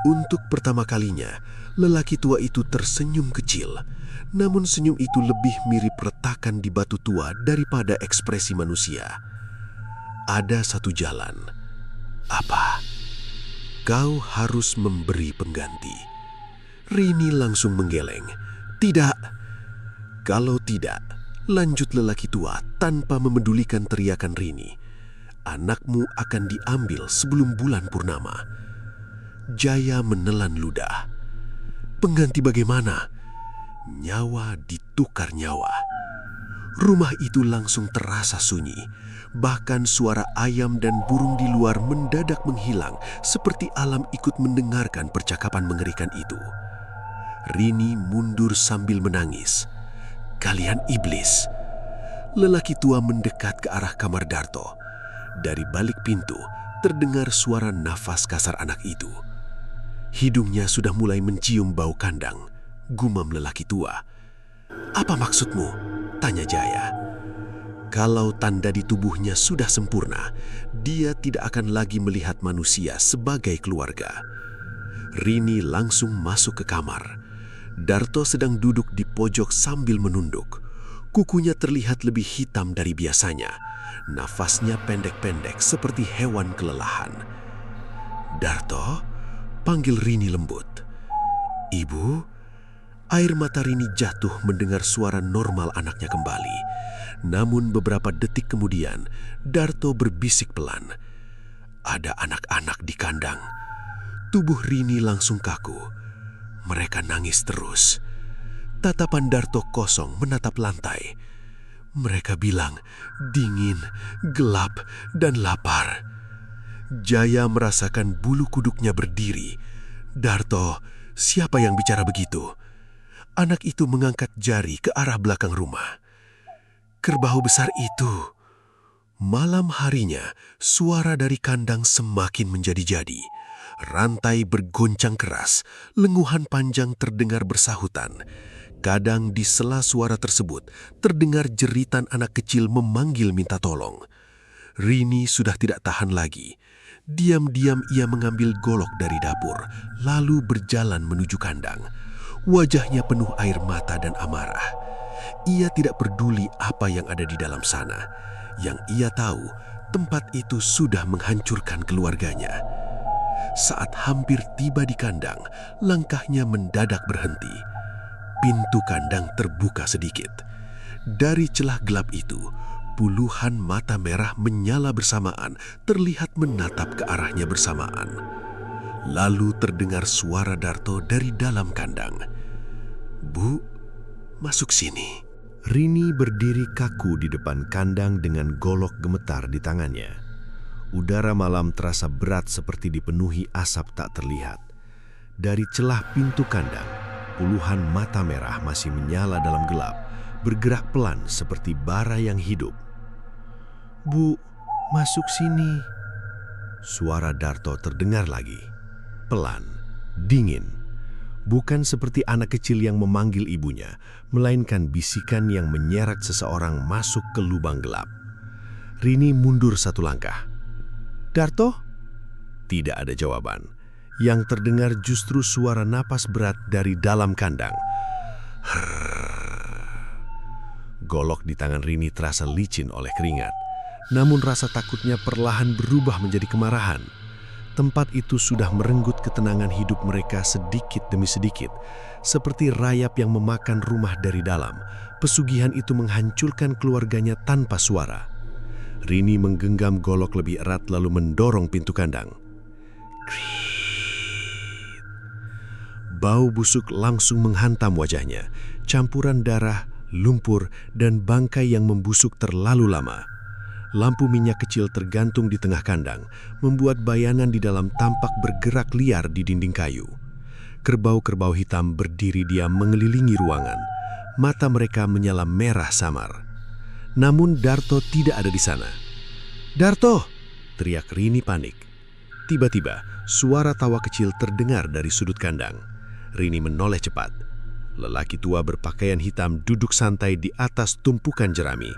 Untuk pertama kalinya, lelaki tua itu tersenyum kecil. Namun senyum itu lebih mirip retakan di batu tua daripada ekspresi manusia. "Ada satu jalan." "Apa?" "Kau harus memberi pengganti." Rini langsung menggeleng. "Tidak." "Kalau tidak," lanjut lelaki tua tanpa memedulikan teriakan Rini, "anakmu akan diambil sebelum bulan purnama." Jaya menelan ludah. "Pengganti bagaimana?" Nyawa ditukar nyawa. Rumah itu langsung terasa sunyi. Bahkan suara ayam dan burung di luar mendadak menghilang seperti alam ikut mendengarkan percakapan mengerikan itu. Rini mundur sambil menangis. "Kalian iblis." Lelaki tua mendekat ke arah kamar Darto. Dari balik pintu terdengar suara nafas kasar anak itu. Hidungnya sudah mulai mencium bau kandang, gumam lelaki tua. "Apa maksudmu?" tanya Jaya. Kalau tanda di tubuhnya sudah sempurna, dia tidak akan lagi melihat manusia sebagai keluarga. Rini langsung masuk ke kamar. Darto sedang duduk di pojok sambil menunduk. Kukunya terlihat lebih hitam dari biasanya. Nafasnya pendek-pendek seperti hewan kelelahan. "Darto," panggil Rini lembut. "Ibu, Air mata Rini jatuh mendengar suara normal anaknya kembali. Namun beberapa detik kemudian, Darto berbisik pelan. Ada anak-anak di kandang. Tubuh Rini langsung kaku. Mereka nangis terus. Tatapan Darto kosong menatap lantai. Mereka bilang dingin, gelap, dan lapar. Jaya merasakan bulu kuduknya berdiri. Darto, siapa yang bicara begitu? Anak itu mengangkat jari ke arah belakang rumah. Kerbau besar itu. Malam harinya, suara dari kandang semakin menjadi-jadi. Rantai bergoncang keras, lenguhan panjang terdengar bersahutan. Kadang di sela suara tersebut, terdengar jeritan anak kecil memanggil minta tolong. Rini sudah tidak tahan lagi. Diam-diam ia mengambil golok dari dapur, lalu berjalan menuju kandang. Wajahnya penuh air mata dan amarah. Ia tidak peduli apa yang ada di dalam sana. Yang ia tahu, tempat itu sudah menghancurkan keluarganya. Saat hampir tiba di kandang, langkahnya mendadak berhenti. Pintu kandang terbuka sedikit. Dari celah gelap itu, puluhan mata merah menyala bersamaan, terlihat menatap ke arahnya bersamaan. Lalu terdengar suara Darto dari dalam kandang. "Bu, masuk sini." Rini berdiri kaku di depan kandang dengan golok gemetar di tangannya. Udara malam terasa berat seperti dipenuhi asap tak terlihat. Dari celah pintu kandang, puluhan mata merah masih menyala dalam gelap, bergerak pelan seperti bara yang hidup. "Bu, masuk sini." Suara Darto terdengar lagi. Pelan, dingin. Bukan seperti anak kecil yang memanggil ibunya, melainkan bisikan yang menyeret seseorang masuk ke lubang gelap. Rini mundur satu langkah. "Darto?" Tidak ada jawaban. Yang terdengar justru suara napas berat dari dalam kandang. Golok di tangan Rini terasa licin oleh keringat. Namun rasa takutnya perlahan berubah menjadi kemarahan. Tempat itu sudah merenggut ketenangan hidup mereka sedikit demi sedikit. Seperti rayap yang memakan rumah dari dalam, pesugihan itu menghancurkan keluarganya tanpa suara. Rini menggenggam golok lebih erat lalu mendorong pintu kandang. Bau busuk langsung menghantam wajahnya, campuran darah, lumpur, dan bangkai yang membusuk terlalu lama. Lampu minyak kecil tergantung di tengah kandang, membuat bayangan di dalam tampak bergerak liar di dinding kayu. Kerbau-kerbau hitam berdiri diam mengelilingi ruangan. Mata mereka menyala merah samar. Namun Darto tidak ada di sana. "Darto!" teriak Rini panik. Tiba-tiba, suara tawa kecil terdengar dari sudut kandang. Rini menoleh cepat. Lelaki tua berpakaian hitam duduk santai di atas tumpukan jerami.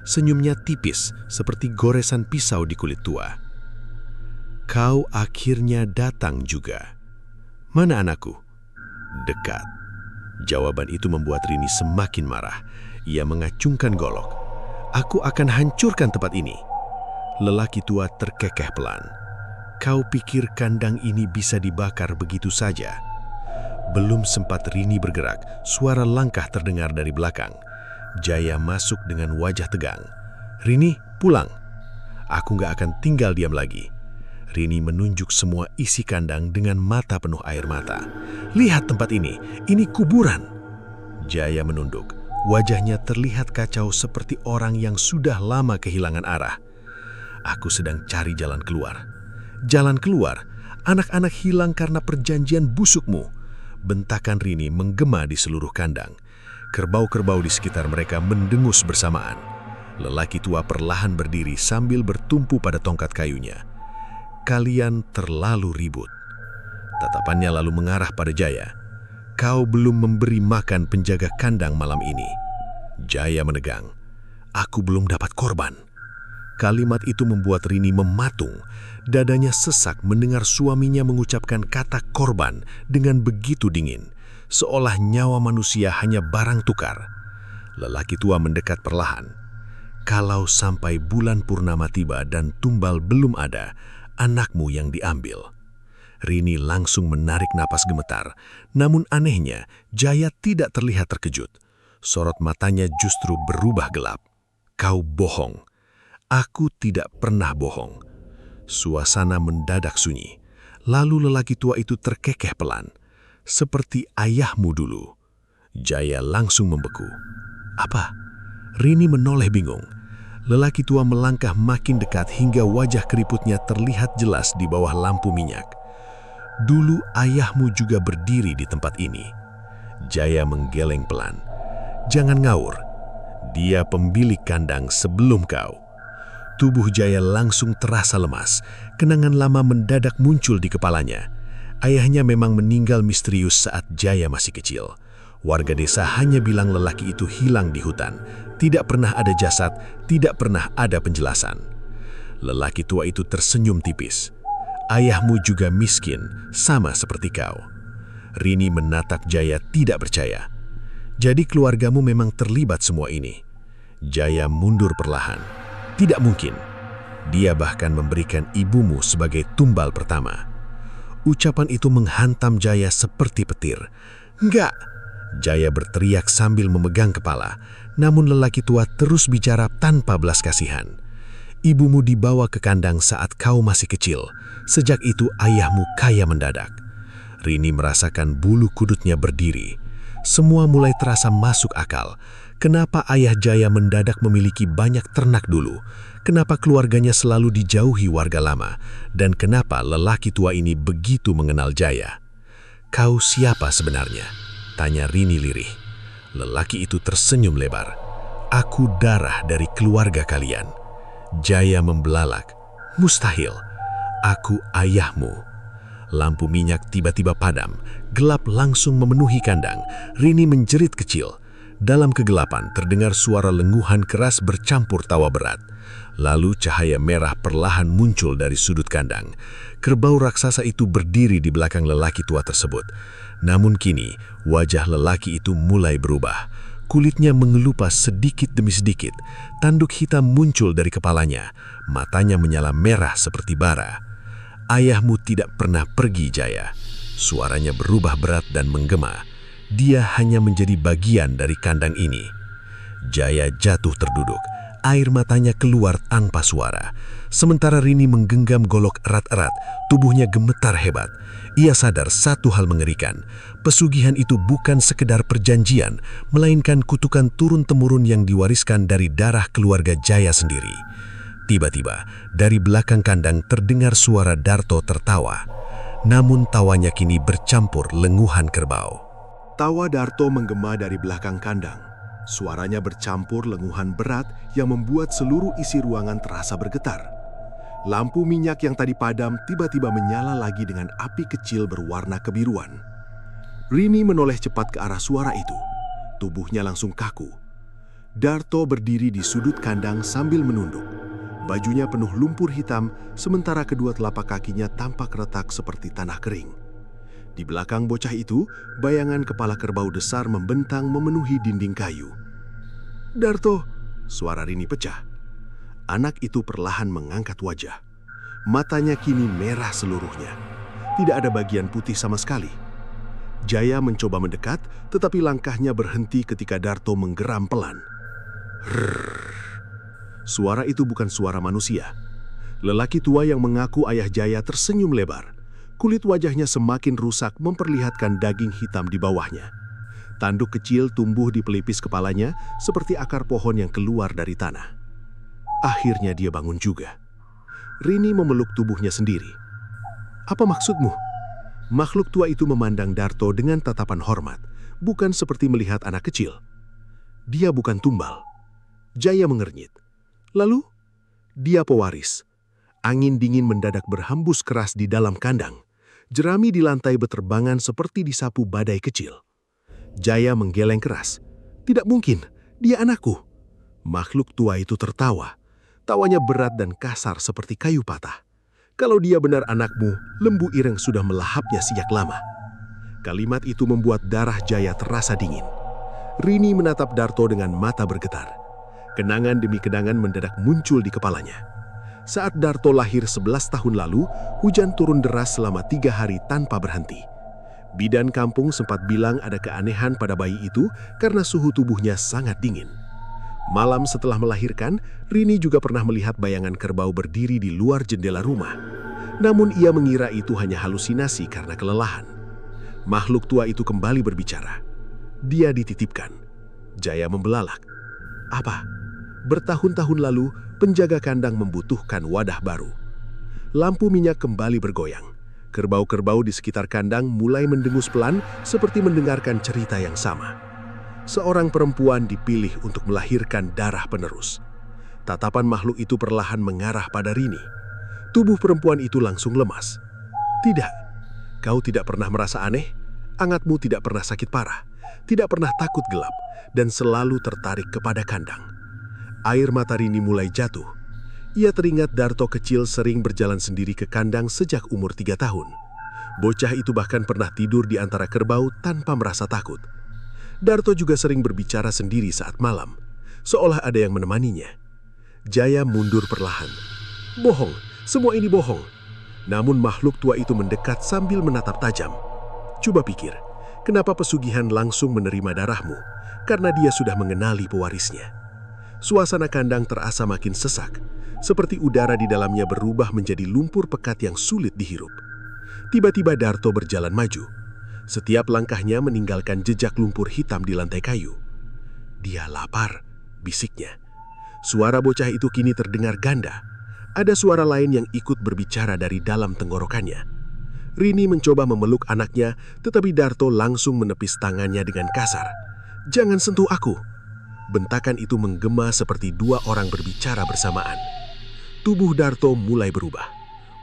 Senyumnya tipis seperti goresan pisau di kulit tua. "Kau akhirnya datang juga. Mana anakku?" "Dekat." Jawaban itu membuat Rini semakin marah. Ia mengacungkan golok. "Aku akan hancurkan tempat ini." Lelaki tua terkekeh pelan. "Kau pikir kandang ini bisa dibakar begitu saja?" Belum sempat Rini bergerak, suara langkah terdengar dari belakang. Jaya masuk dengan wajah tegang. "Rini, pulang. Aku gak akan tinggal diam lagi." Rini menunjuk semua isi kandang dengan mata penuh air mata. "Lihat tempat ini kuburan." Jaya menunduk. Wajahnya terlihat kacau seperti orang yang sudah lama kehilangan arah. "Aku sedang cari jalan keluar." "Jalan keluar? Anak-anak hilang karena perjanjian busukmu." Bentakan Rini menggema di seluruh kandang. Kerbau-kerbau di sekitar mereka mendengus bersamaan. Lelaki tua perlahan berdiri sambil bertumpu pada tongkat kayunya. "Kalian terlalu ribut." Tatapannya lalu mengarah pada Jaya. "Kau belum memberi makan penjaga kandang malam ini." Jaya menegang. "Aku belum dapat korban." Kalimat itu membuat Rini mematung. Dadanya sesak mendengar suaminya mengucapkan kata korban dengan begitu dingin. Seolah nyawa manusia hanya barang tukar. Lelaki tua mendekat perlahan. "Kalau sampai bulan purnama tiba dan tumbal belum ada, anakmu yang diambil." Rini langsung menarik napas gemetar. Namun anehnya, Jaya tidak terlihat terkejut. Sorot matanya justru berubah gelap. Kau bohong. Aku tidak pernah bohong. Suasana mendadak sunyi. Lalu lelaki tua itu terkekeh pelan. Seperti ayahmu dulu. Jaya langsung membeku. Apa? Rini menoleh bingung. Lelaki tua melangkah makin dekat hingga wajah keriputnya terlihat jelas di bawah lampu minyak. Dulu ayahmu juga berdiri di tempat ini. Jaya menggeleng pelan. Jangan ngawur. Dia pemilik kandang sebelum kau. Tubuh Jaya langsung terasa lemas. Kenangan lama mendadak muncul di kepalanya. Ayahnya memang meninggal misterius saat Jaya masih kecil. Warga desa hanya bilang lelaki itu hilang di hutan. Tidak pernah ada jasad, tidak pernah ada penjelasan. Lelaki tua itu tersenyum tipis. Ayahmu juga miskin, sama seperti kau. Rini menatap Jaya tidak percaya. Jadi keluargamu memang terlibat semua ini. Jaya mundur perlahan. Tidak mungkin. Dia bahkan memberikan ibumu sebagai tumbal pertama. Ucapan itu menghantam Jaya seperti petir. Enggak! Jaya berteriak sambil memegang kepala. Namun lelaki tua terus bicara tanpa belas kasihan. Ibumu dibawa ke kandang saat kau masih kecil. Sejak itu ayahmu kaya mendadak. Rini merasakan bulu kudutnya berdiri. Semua mulai terasa masuk akal. Kenapa ayah Jaya mendadak memiliki banyak ternak dulu? Kenapa keluarganya selalu dijauhi warga lama? Dan kenapa lelaki tua ini begitu mengenal Jaya? Kau siapa sebenarnya? Tanya Rini lirih. Lelaki itu tersenyum lebar. Aku darah dari keluarga kalian. Jaya membelalak. Mustahil. Aku ayahmu. Lampu minyak tiba-tiba padam. Gelap langsung memenuhi kandang. Rini menjerit kecil. Dalam kegelapan terdengar suara lenguhan keras bercampur tawa berat. Lalu cahaya merah perlahan muncul dari sudut kandang. Kerbau raksasa itu berdiri di belakang lelaki tua tersebut. Namun kini, wajah lelaki itu mulai berubah. Kulitnya mengelupas sedikit demi sedikit. Tanduk hitam muncul dari kepalanya. Matanya menyala merah seperti bara. Ayahmu tidak pernah pergi, Jaya. Suaranya berubah berat dan menggema. Dia hanya menjadi bagian dari kandang ini. Jaya jatuh terduduk. Air matanya keluar tanpa suara. Sementara Rini menggenggam golok erat-erat, tubuhnya gemetar hebat. Ia sadar satu hal mengerikan. Pesugihan itu bukan sekedar perjanjian, melainkan kutukan turun-temurun yang diwariskan dari darah keluarga Jaya sendiri. Tiba-tiba, dari belakang kandang terdengar suara Darto tertawa. Namun tawanya kini bercampur lenguhan kerbau. Tawa Darto menggema dari belakang kandang. Suaranya bercampur lenguhan berat yang membuat seluruh isi ruangan terasa bergetar. Lampu minyak yang tadi padam tiba-tiba menyala lagi dengan api kecil berwarna kebiruan. Rini menoleh cepat ke arah suara itu. Tubuhnya langsung kaku. Darto berdiri di sudut kandang sambil menunduk. Bajunya penuh lumpur hitam, sementara kedua telapak kakinya tampak retak seperti tanah kering. Di belakang bocah itu, bayangan kepala kerbau besar membentang memenuhi dinding kayu. Darto, suara Rini pecah. Anak itu perlahan mengangkat wajah. Matanya kini merah seluruhnya. Tidak ada bagian putih sama sekali. Jaya mencoba mendekat, tetapi langkahnya berhenti ketika Darto menggeram pelan. Rrrr. Suara itu bukan suara manusia. Lelaki tua yang mengaku ayah Jaya tersenyum lebar. Kulit wajahnya semakin rusak memperlihatkan daging hitam di bawahnya. Tanduk kecil tumbuh di pelipis kepalanya seperti akar pohon yang keluar dari tanah. Akhirnya dia bangun juga. Rini memeluk tubuhnya sendiri. Apa maksudmu? Makhluk tua itu memandang Darto dengan tatapan hormat, bukan seperti melihat anak kecil. Dia bukan tumbal. Jaya mengernyit. Lalu, dia pewaris. Angin dingin mendadak berhembus keras di dalam kandang. Jerami di lantai beterbangan seperti disapu badai kecil. Jaya menggeleng keras. Tidak mungkin, dia anakku. Makhluk tua itu tertawa. Tawanya berat dan kasar seperti kayu patah. Kalau dia benar anakmu, lembu ireng sudah melahapnya sejak lama. Kalimat itu membuat darah Jaya terasa dingin. Rini menatap Darto dengan mata bergetar. Kenangan demi kenangan mendadak muncul di kepalanya. Saat Darto lahir 11 tahun lalu, hujan turun deras selama 3 hari tanpa berhenti. Bidan kampung sempat bilang ada keanehan pada bayi itu karena suhu tubuhnya sangat dingin. Malam setelah melahirkan, Rini juga pernah melihat bayangan kerbau berdiri di luar jendela rumah. Namun ia mengira itu hanya halusinasi karena kelelahan. Makhluk tua itu kembali berbicara. Dia dititipkan. Jaya membelalak. Apa? Bertahun-tahun lalu, penjaga kandang membutuhkan wadah baru. Lampu minyak kembali bergoyang. Kerbau-kerbau di sekitar kandang mulai mendengus pelan seperti mendengarkan cerita yang sama. Seorang perempuan dipilih untuk melahirkan darah penerus. Tatapan makhluk itu perlahan mengarah pada Rini. Tubuh perempuan itu langsung lemas. Tidak, kau tidak pernah merasa aneh? Angatmu tidak pernah sakit parah, tidak pernah takut gelap, dan selalu tertarik kepada kandang. Air mata Rini mulai jatuh. Ia teringat Darto kecil sering berjalan sendiri ke kandang sejak umur 3 tahun. Bocah itu bahkan pernah tidur di antara kerbau tanpa merasa takut. Darto juga sering berbicara sendiri saat malam, seolah ada yang menemaninya. Jaya mundur perlahan. Bohong, semua ini bohong. Namun makhluk tua itu mendekat sambil menatap tajam. Coba pikir, kenapa pesugihan langsung menerima darahmu? Karena dia sudah mengenali pewarisnya. Suasana kandang terasa makin sesak, seperti udara di dalamnya berubah menjadi lumpur pekat yang sulit dihirup. Tiba-tiba Darto berjalan maju. Setiap langkahnya meninggalkan jejak lumpur hitam di lantai kayu. Dia lapar, bisiknya. Suara bocah itu kini terdengar ganda. Ada suara lain yang ikut berbicara dari dalam tenggorokannya. Rini mencoba memeluk anaknya, tetapi Darto langsung menepis tangannya dengan kasar. "Jangan sentuh aku!" Bentakan itu menggema seperti 2 orang berbicara bersamaan. Tubuh Darto mulai berubah.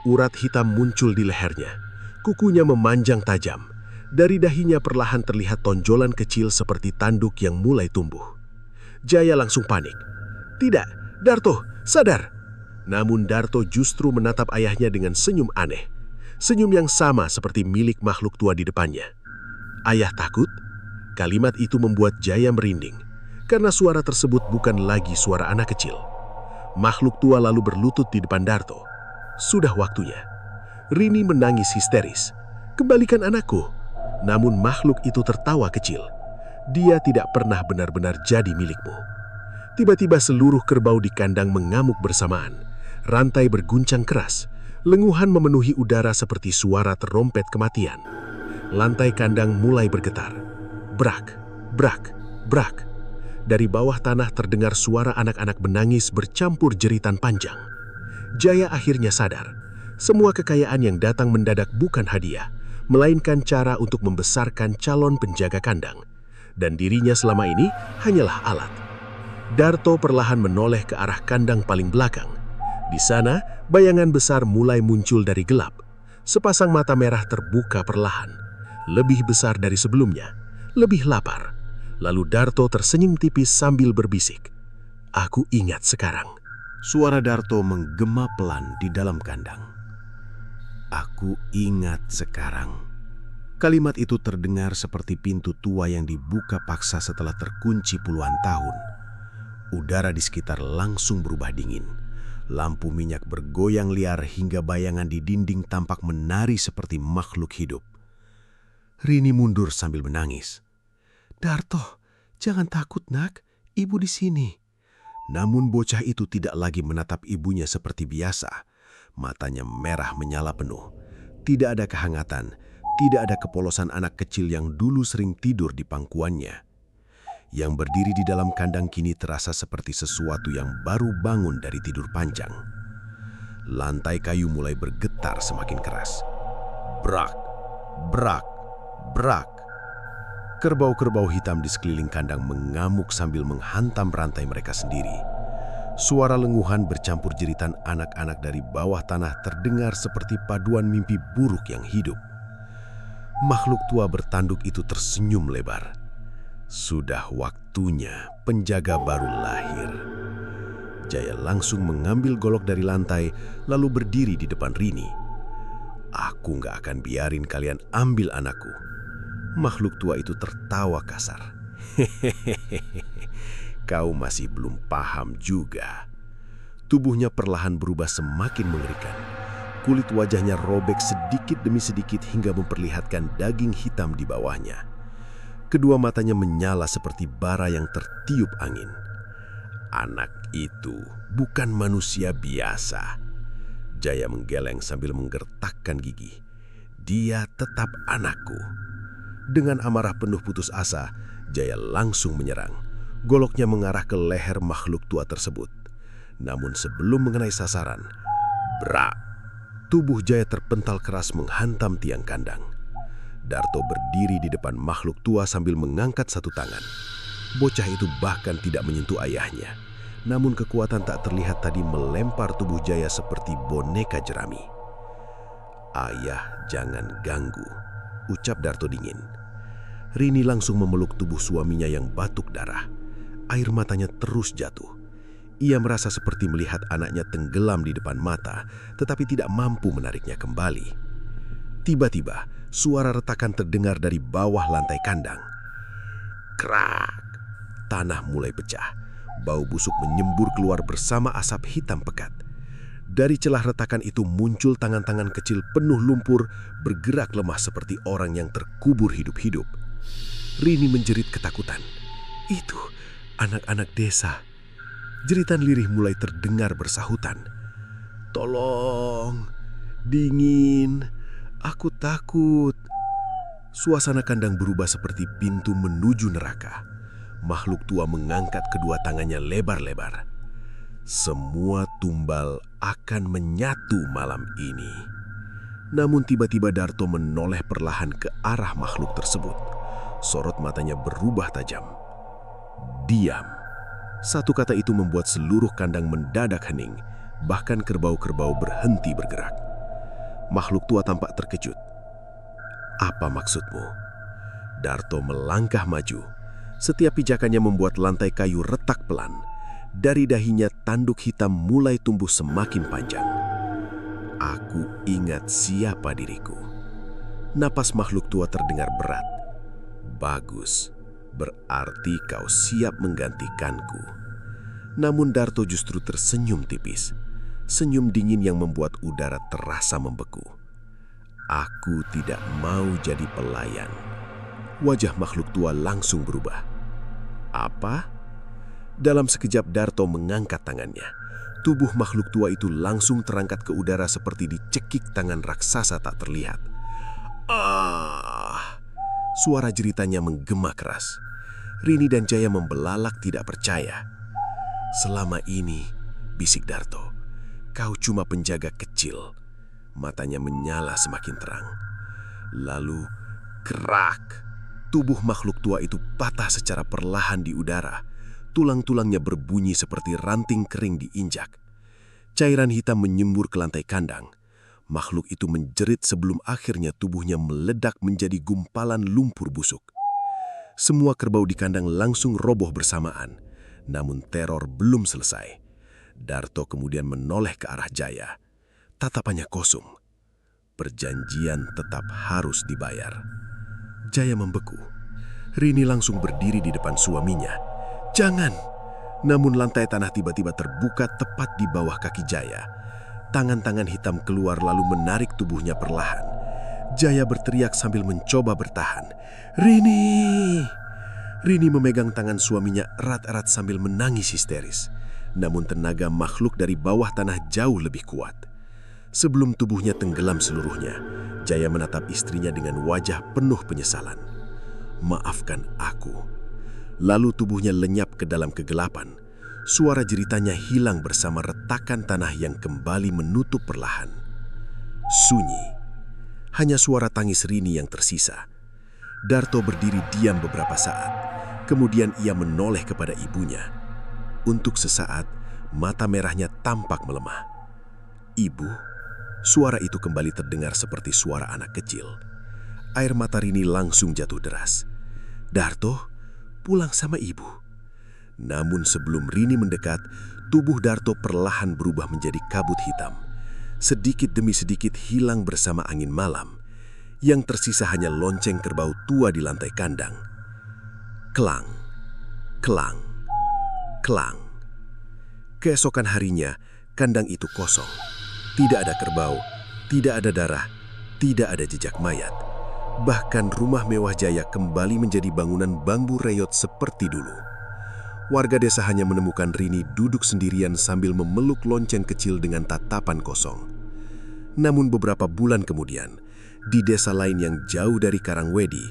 Urat hitam muncul di lehernya. Kukunya memanjang tajam. Dari dahinya perlahan terlihat tonjolan kecil seperti tanduk yang mulai tumbuh. Jaya langsung panik. "Tidak, Darto, sadar!" Namun Darto justru menatap ayahnya dengan senyum aneh. Senyum yang sama seperti milik makhluk tua di depannya. "Ayah takut?" Kalimat itu membuat Jaya merinding. Karena suara tersebut bukan lagi suara anak kecil. Makhluk tua lalu berlutut di depan Darto. Sudah waktunya. Rini menangis histeris. "Kembalikan anakku." Namun makhluk itu tertawa kecil. "Dia tidak pernah benar-benar jadi milikmu." Tiba-tiba seluruh kerbau di kandang mengamuk bersamaan. Rantai berguncang keras. Lenguhan memenuhi udara seperti suara terompet kematian. Lantai kandang mulai bergetar. Brak, brak, brak. Dari bawah tanah terdengar suara anak-anak menangis bercampur jeritan panjang. Jaya akhirnya sadar. Semua kekayaan yang datang mendadak bukan hadiah, melainkan cara untuk membesarkan calon penjaga kandang. Dan dirinya selama ini hanyalah alat. Darto perlahan menoleh ke arah kandang paling belakang. Di sana, bayangan besar mulai muncul dari gelap. Sepasang mata merah terbuka perlahan. Lebih besar dari sebelumnya, lebih lapar. Lalu Darto tersenyum tipis sambil berbisik. "Aku ingat sekarang." Suara Darto menggema pelan di dalam kandang. "Aku ingat sekarang." Kalimat itu terdengar seperti pintu tua yang dibuka paksa setelah terkunci puluhan tahun. Udara di sekitar langsung berubah dingin. Lampu minyak bergoyang liar hingga bayangan di dinding tampak menari seperti makhluk hidup. Rini mundur sambil menangis. "Darto, jangan takut nak, ibu di sini." Namun bocah itu tidak lagi menatap ibunya seperti biasa. Matanya merah menyala penuh. Tidak ada kehangatan, tidak ada kepolosan anak kecil yang dulu sering tidur di pangkuannya. Yang berdiri di dalam kandang kini terasa seperti sesuatu yang baru bangun dari tidur panjang. Lantai kayu mulai bergetar semakin keras. Brak, brak, brak. Kerbau-kerbau hitam di sekeliling kandang mengamuk sambil menghantam rantai mereka sendiri. Suara lenguhan bercampur jeritan anak-anak dari bawah tanah terdengar seperti paduan mimpi buruk yang hidup. Makhluk tua bertanduk itu tersenyum lebar. Sudah waktunya penjaga baru lahir. Jaya langsung mengambil golok dari lantai lalu berdiri di depan Rini. "Aku gak akan biarin kalian ambil anakku." Makhluk tua itu tertawa kasar. "Hehehe, kau masih belum paham juga. Tubuhnya perlahan berubah semakin mengerikan. Kulit wajahnya robek sedikit demi sedikit hingga memperlihatkan daging hitam di bawahnya. Kedua matanya menyala seperti bara yang tertiup angin. Anak itu bukan manusia biasa. Jaya menggeleng sambil menggertakkan gigi. Dia tetap anakku. Dengan amarah penuh putus asa, Jaya langsung menyerang. Goloknya mengarah ke leher makhluk tua tersebut. Namun sebelum mengenai sasaran, brak! Tubuh Jaya terpental keras menghantam tiang kandang. Darto berdiri di depan makhluk tua sambil mengangkat satu tangan. Bocah itu bahkan tidak menyentuh ayahnya. Namun kekuatan tak terlihat tadi melempar tubuh Jaya seperti boneka jerami. "Ayah, jangan ganggu," ucap Darto dingin. Rini langsung memeluk tubuh suaminya yang batuk darah. Air matanya terus jatuh. Ia merasa seperti melihat anaknya tenggelam di depan mata, tetapi tidak mampu menariknya kembali. Tiba-tiba, suara retakan terdengar dari bawah lantai kandang. Krak! Tanah mulai pecah. Bau busuk menyembur keluar bersama asap hitam pekat. Dari celah retakan itu muncul tangan-tangan kecil penuh lumpur, bergerak lemah seperti orang yang terkubur hidup-hidup. Rini menjerit ketakutan. "Itu anak-anak desa." Jeritan lirih mulai terdengar bersahutan. "Tolong, dingin, aku takut." Suasana kandang berubah seperti pintu menuju neraka. Makhluk tua mengangkat kedua tangannya lebar-lebar. Semua tumbal akan menyatu malam ini. Namun tiba-tiba Darto menoleh perlahan ke arah makhluk tersebut. Sorot matanya berubah tajam. "Diam." Satu kata itu membuat seluruh kandang mendadak hening, bahkan kerbau-kerbau berhenti bergerak. Makhluk tua tampak terkejut. "Apa maksudmu?" Darto melangkah maju. Setiap pijakannya membuat lantai kayu retak pelan. Dari dahinya tanduk hitam mulai tumbuh semakin panjang. "Aku ingat siapa diriku." Napas makhluk tua terdengar berat. "Bagus. Berarti kau siap menggantikanku." Namun Darto justru tersenyum tipis. Senyum dingin yang membuat udara terasa membeku. "Aku tidak mau jadi pelayan." Wajah makhluk tua langsung berubah. "Apa?" Dalam sekejap Darto mengangkat tangannya. Tubuh makhluk tua itu langsung terangkat ke udara seperti dicekik tangan raksasa tak terlihat. "Ah!" Suara jeritannya menggema keras. Rini dan Jaya membelalak tidak percaya. "Selama ini," bisik Darto, "kau cuma penjaga kecil." Matanya menyala semakin terang. Lalu, kerak! Tubuh makhluk tua itu patah secara perlahan di udara. Tulang-tulangnya berbunyi seperti ranting kering diinjak. Cairan hitam menyembur ke lantai kandang. Makhluk itu menjerit sebelum akhirnya tubuhnya meledak menjadi gumpalan lumpur busuk. Semua kerbau di kandang langsung roboh bersamaan. Namun teror belum selesai. Darto kemudian menoleh ke arah Jaya. Tatapannya kosong. Perjanjian tetap harus dibayar. Jaya membeku. Rini langsung berdiri di depan suaminya. "Jangan!" Namun lantai tanah tiba-tiba terbuka tepat di bawah kaki Jaya. Tangan-tangan hitam keluar lalu menarik tubuhnya perlahan. Jaya berteriak sambil mencoba bertahan. "Rini!" Rini memegang tangan suaminya erat-erat sambil menangis histeris. Namun tenaga makhluk dari bawah tanah jauh lebih kuat. Sebelum tubuhnya tenggelam seluruhnya, Jaya menatap istrinya dengan wajah penuh penyesalan. "Maafkan aku." Lalu tubuhnya lenyap ke dalam kegelapan. Suara jeritannya hilang bersama retakan tanah yang kembali menutup perlahan. Sunyi. Hanya suara tangis Rini yang tersisa. Darto berdiri diam beberapa saat. Kemudian ia menoleh kepada ibunya. Untuk sesaat, mata merahnya tampak melemah. "Ibu?" Suara itu kembali terdengar seperti suara anak kecil. Air mata Rini langsung jatuh deras. "Darto, pulang sama ibu." Namun sebelum Rini mendekat, tubuh Darto perlahan berubah menjadi kabut hitam. Sedikit demi sedikit hilang bersama angin malam. Yang tersisa hanya lonceng kerbau tua di lantai kandang. Kelang, kelang, kelang. Keesokan harinya, Kandang itu kosong. Tidak ada kerbau, tidak ada darah, tidak ada jejak mayat. Bahkan rumah mewah Jaya kembali menjadi bangunan bambu reyot seperti dulu. Warga desa hanya menemukan Rini duduk sendirian sambil memeluk lonceng kecil dengan tatapan kosong. Namun beberapa bulan kemudian, di desa lain yang jauh dari Karangwedi,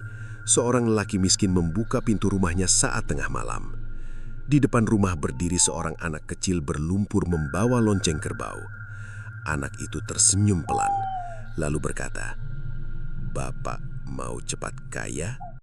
seorang lelaki miskin membuka pintu rumahnya saat tengah malam. Di depan rumah berdiri seorang anak kecil berlumpur membawa lonceng kerbau. Anak itu tersenyum pelan, lalu berkata, "Bapak mau cepat kaya